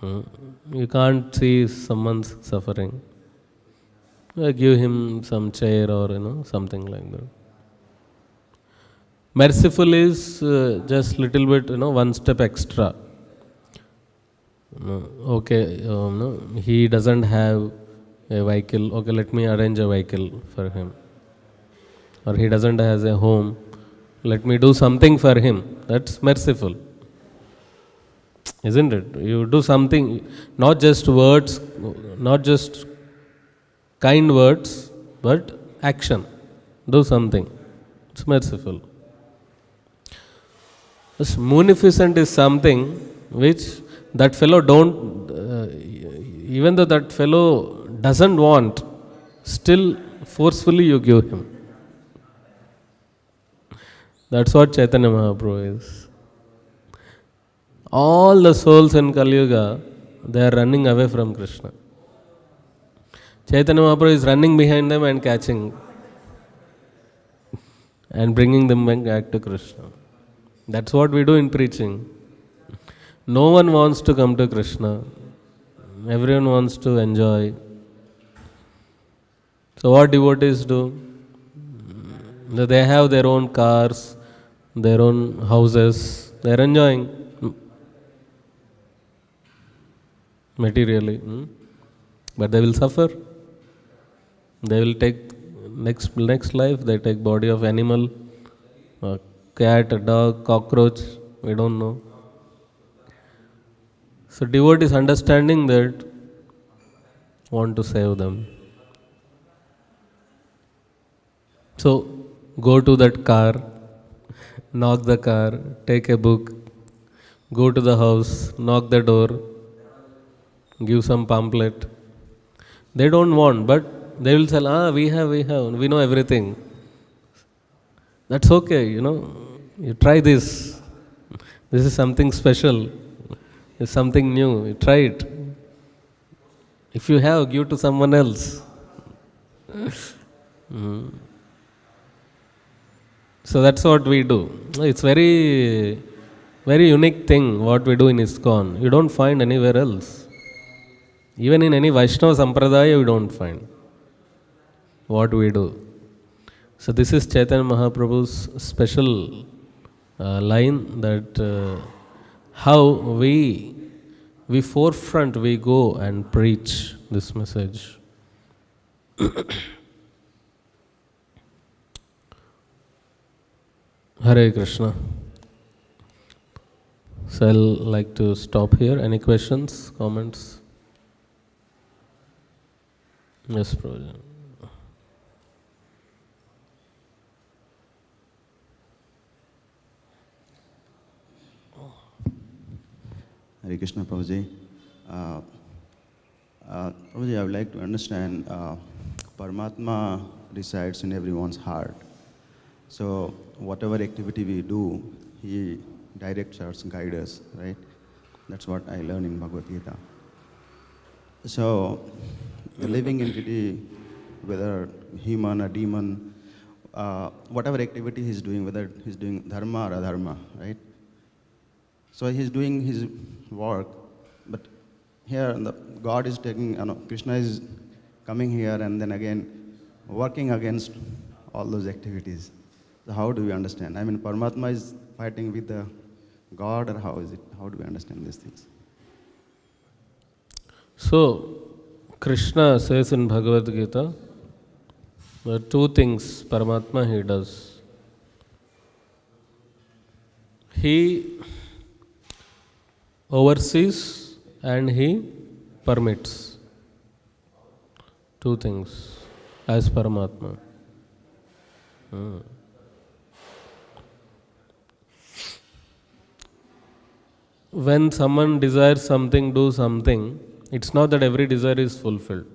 You can't see someone's suffering. Give him some chair or something like that. Merciful is just little bit one step extra. Okay, he doesn't have a vehicle. Okay, let me arrange a vehicle for him. Or he doesn't have a home. Let me do something for him. That's merciful. Isn't it? You do something, not just words, not just kind words, but action. Do something. It's merciful. This munificent is something which that fellow even though that fellow doesn't want, still forcefully you give him. That's what Chaitanya Mahaprabhu is. All the souls in Kali Yuga, they are running away from Krishna. Chaitanya Mahaprabhu is running behind them and catching and bringing them back to Krishna. That's what we do in preaching. No one wants to come to Krishna. Everyone wants to enjoy. So what devotees do? They have their own cars, their own houses. They are enjoying materially. But they will suffer. They will take next life, they take body of animal, a cat, a dog, cockroach, we don't know. So devotees understanding that want to save them. So go to that car, knock the car, take a book, go to the house, knock the door, give some pamphlet. They don't want, but they will say, we know everything. That's okay, you try this. This is something special. It's something new. You try it. If you have, give to someone else. So that's what we do. It's very, very unique thing what we do in ISKCON. You don't find anywhere else. Even in any Vaishnava Sampradaya, you don't find what we do. So this is Chaitanya Mahaprabhu's special line that how we forefront we go and preach this message. Hare Krishna. So I'll like to stop here. Any questions, comments? Yes, Prabhu. Hare Krishna, Prabhuji. Prabhuji, I would like to understand, Paramatma resides in everyone's heart. So whatever activity we do, he directs us, guides us, right? That's what I learned in Bhagavad Gita. So the living entity, whether human or demon, whatever activity he's doing, whether he's doing dharma or adharma, right? So he's doing his work, but here God is taking, Krishna is coming here and then again working against all those activities. So how do we understand? I mean, Paramatma is fighting with the God, or how is it? How do we understand these things? So, Krishna says in Bhagavad Gita, there are two things Paramatma he does. He oversees and he permits. Two things as Paramatma. when someone desires something, do something, it's not that every desire is fulfilled.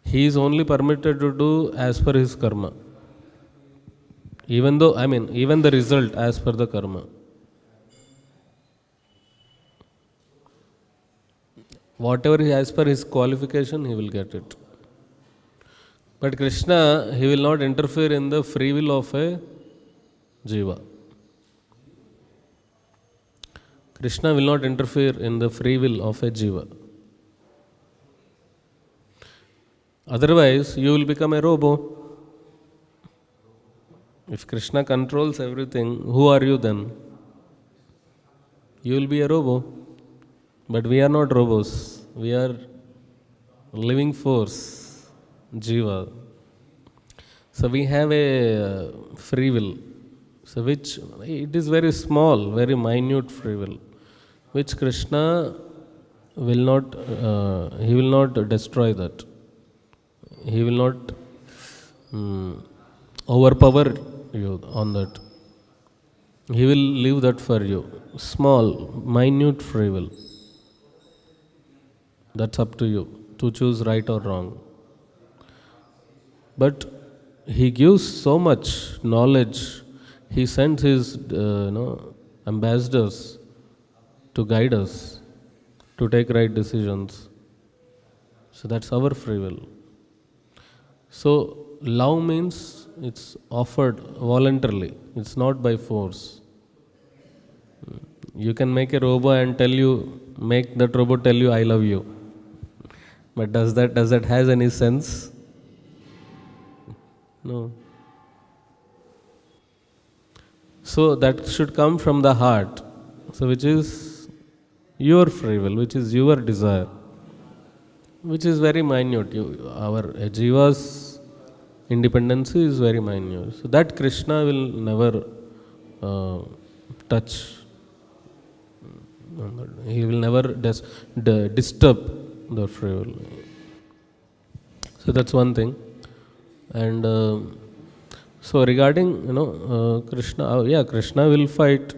He is only permitted to do as per his karma. Even the result as per the karma. Whatever he has per his qualification, he will get it. But Krishna, he will not interfere in the free will of a jiva. Krishna will not interfere in the free will of a jiva. Otherwise, you will become a robot. If Krishna controls everything, who are you then? You will be a robot. But we are not robots. We are living force, jiva. So we have a free will. So which, it is very small, very minute free will, which Krishna will not, he will not destroy that. He will not overpower you on that. He will leave that for you. Small, minute free will. That's up to you to choose right or wrong. But he gives so much knowledge. He sends his ambassadors to guide us, to take right decisions. So that's our free will. So love means it's offered voluntarily. It's not by force. You can make a robot and make that robot tell you, I love you. But does that has any sense? No. So that should come from the heart. So which is your free will, which is your desire, which is very minute. Our jiva's independence is very minute. So that Krishna will never touch. He will never disturb the free will. So that's one thing. And so regarding Krishna, Krishna will fight.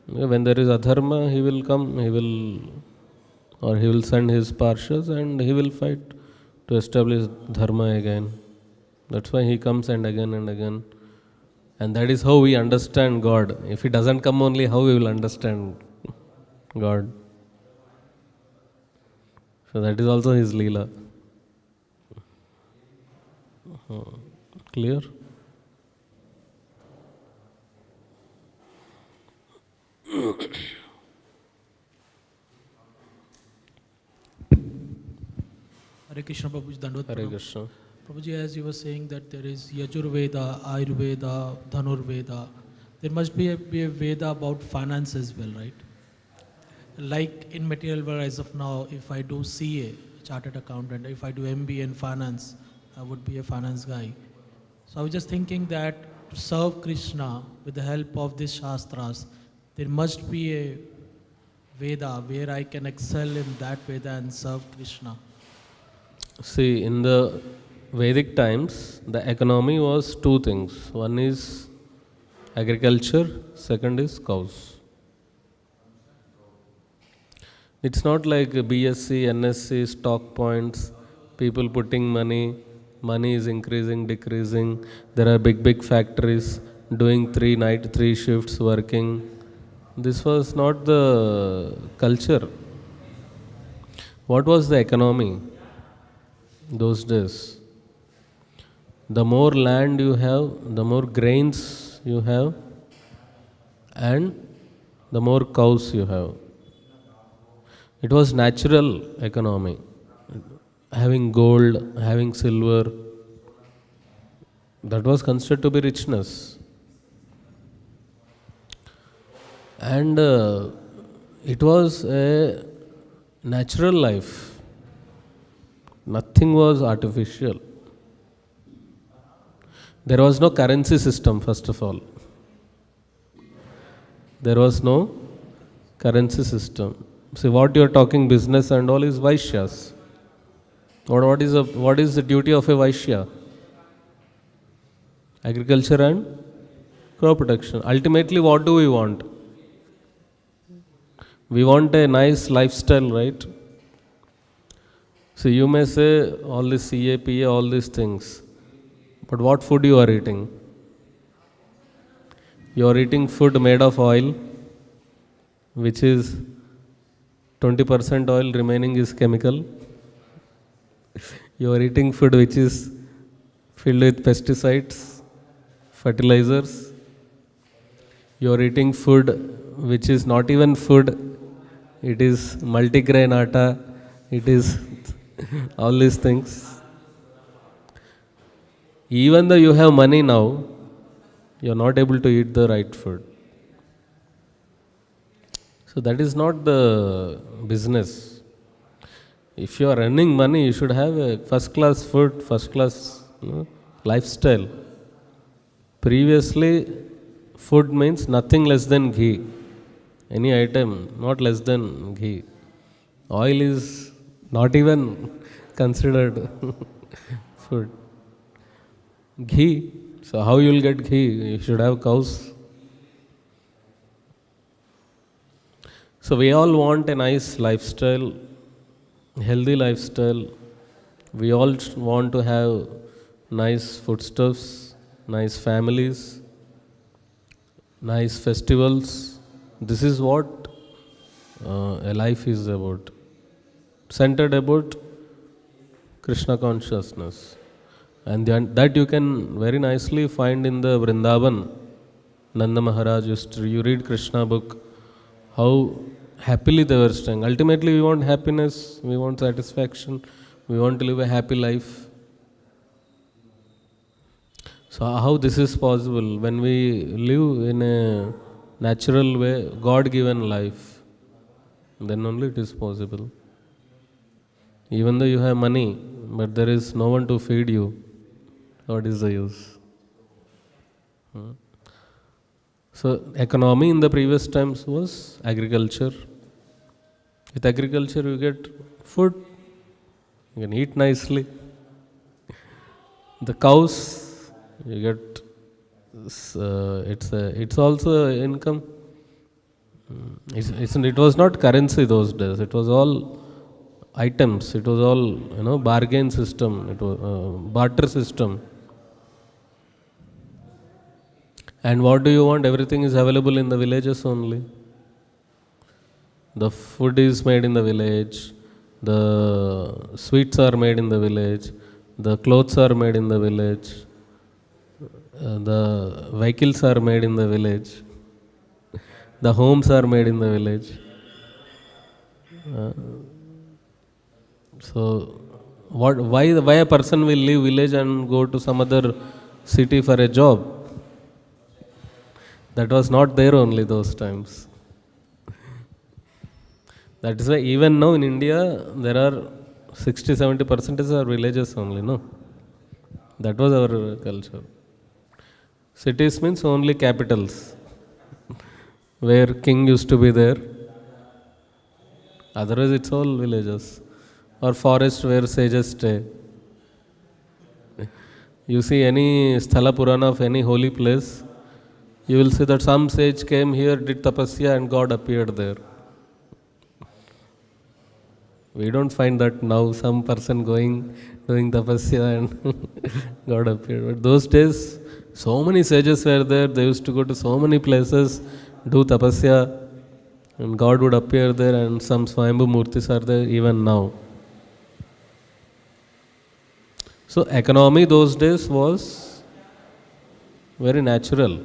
When there is adharma, he will come, he will send his parshas and he will fight to establish dharma again. That's why he comes and again. And that is how we understand God. If he doesn't come only, how we will understand God? So that is also his Leela. Clear? Hare Krishna, Prabhuji, Dandavad Hare Pranam. Krishna. Prabhuji, as you were saying that there is Yajurveda, Ayurveda, Dhanurveda, there must be a Veda about finance as well, right? Like in material world as of now, if I do CA, Chartered Accountant, if I do MBA in finance, I would be a finance guy. So I was just thinking that to serve Krishna with the help of these Shastras, there must be a Veda where I can excel in that Veda and serve Krishna. See, in the Vedic times, the economy was two things. One is agriculture, second is cows. It's not like BSc, NSC, stock points, people putting money is increasing, decreasing. There are big factories doing 3 shifts working. This was not the culture. What was the economy those days? The more land you have, the more grains you have, and the more cows you have. It was natural economy. Having gold, having silver, that was considered to be richness. And it was a natural life. Nothing was artificial. There was no currency system, first of all. There was no currency system. See, what you are talking business and all is Vaishyas. What is the duty of a Vaishya? Agriculture and crop protection. Ultimately, what do we want? We want a nice lifestyle, right? So you may say all this CAPA, all these things, but what food you are eating? You are eating food made of oil, which is 20% oil, remaining is chemical. You are eating food which is filled with pesticides, fertilizers. You are eating food which is not even food, it is multigrain atta, it is all these things. Even though you have money now, you are not able to eat the right food. So that is not the business. If you are earning money, you should have a first class food, first class lifestyle. Previously, food means nothing less than ghee. Any item, not less than ghee. Oil is not even considered food. Ghee. So how you will get ghee? You should have cows. So we all want a nice lifestyle, healthy lifestyle. We all want to have nice foodstuffs, nice families, nice festivals. This is what a life is about. Centered about Krishna consciousness. And that you can very nicely find in the Vrindavan. Nanda Maharaj used to, you read Krishna book, how happily they were staying. Ultimately, we want happiness, we want satisfaction, we want to live a happy life. So how this is possible? When we live in a natural way, God-given life, then only it is possible. Even though you have money, but there is no one to feed you, what is the use? So economy in the previous times was agriculture. With agriculture you get food, you can eat nicely. The cows, you get, it's also income. It was not currency those days, it was all items, it was all bargain system, it was barter system. And what do you want? Everything is available in the villages only. The food is made in the village, the sweets are made in the village, the clothes are made in the village, the vehicles are made in the village, the homes are made in the village. So, why a person will leave village and go to some other city for a job? That was not there only those times. That is why even now in India there are 60-70% are villages only, no? That was our culture. Cities means only capitals, where king used to be there. Otherwise it's all villages. Or forest where sages stay. You see any Sthala Purana of any holy place, you will see that some sage came here, did tapasya and God appeared there. We don't find that now, some person doing tapasya and God appeared. But those days, so many sages were there, they used to go to so many places, do tapasya, and God would appear there, and some Swayambhu Murtis are there even now. So economy those days was very natural.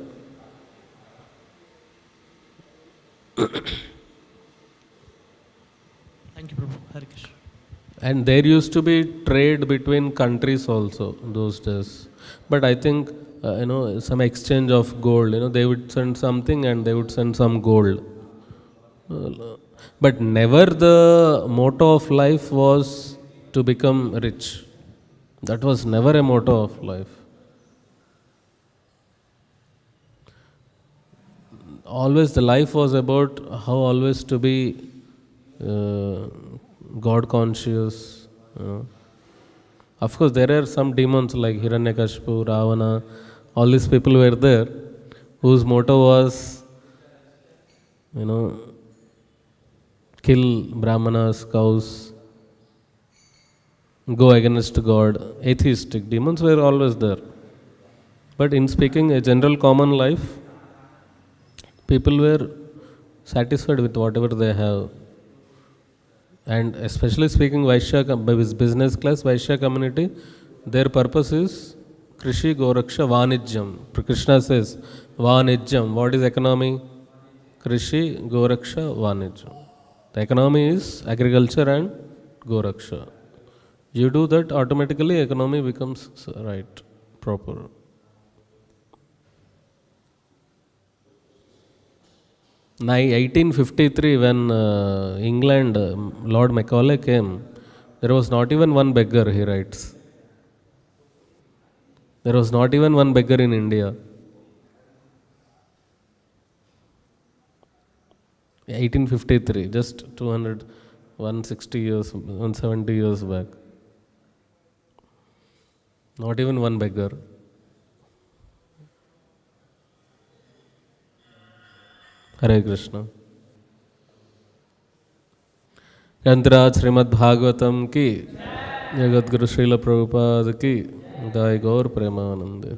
Thank you, Prabhu. Hare Krishna. And there used to be trade between countries also those days. But I think, some exchange of gold, they would send something and they would send some gold. But never the motto of life was to become rich. That was never a motto of life. Always the life was about how always to be God conscious. Of course, there are some demons like Hiranyakashipu, Ravana, all these people were there. whose motto was, you know, kill brahmanas, cows, go against God. Atheistic demons were always there. But in speaking a general common life, people were satisfied with whatever they have. And especially speaking Vaishya, business class, Vaishya community, their purpose is Krishi Goraksha Vanijyam. Krishna says Vanijyam. What is economy? Krishi Goraksha Vanijyam. The economy is agriculture and Goraksha. You do that, automatically economy becomes right, proper. In 1853, when England, Lord Macaulay came, there was not even one beggar, he writes. There was not even one beggar in India. 1853, just 200, 160 years, 170 years back. Not even one beggar. Hare Krishna. Yantraj Śrīmad-Bhāgavatam ki, Jagat Guru Srila Prabhupada ki, Jai Gaur Premanande.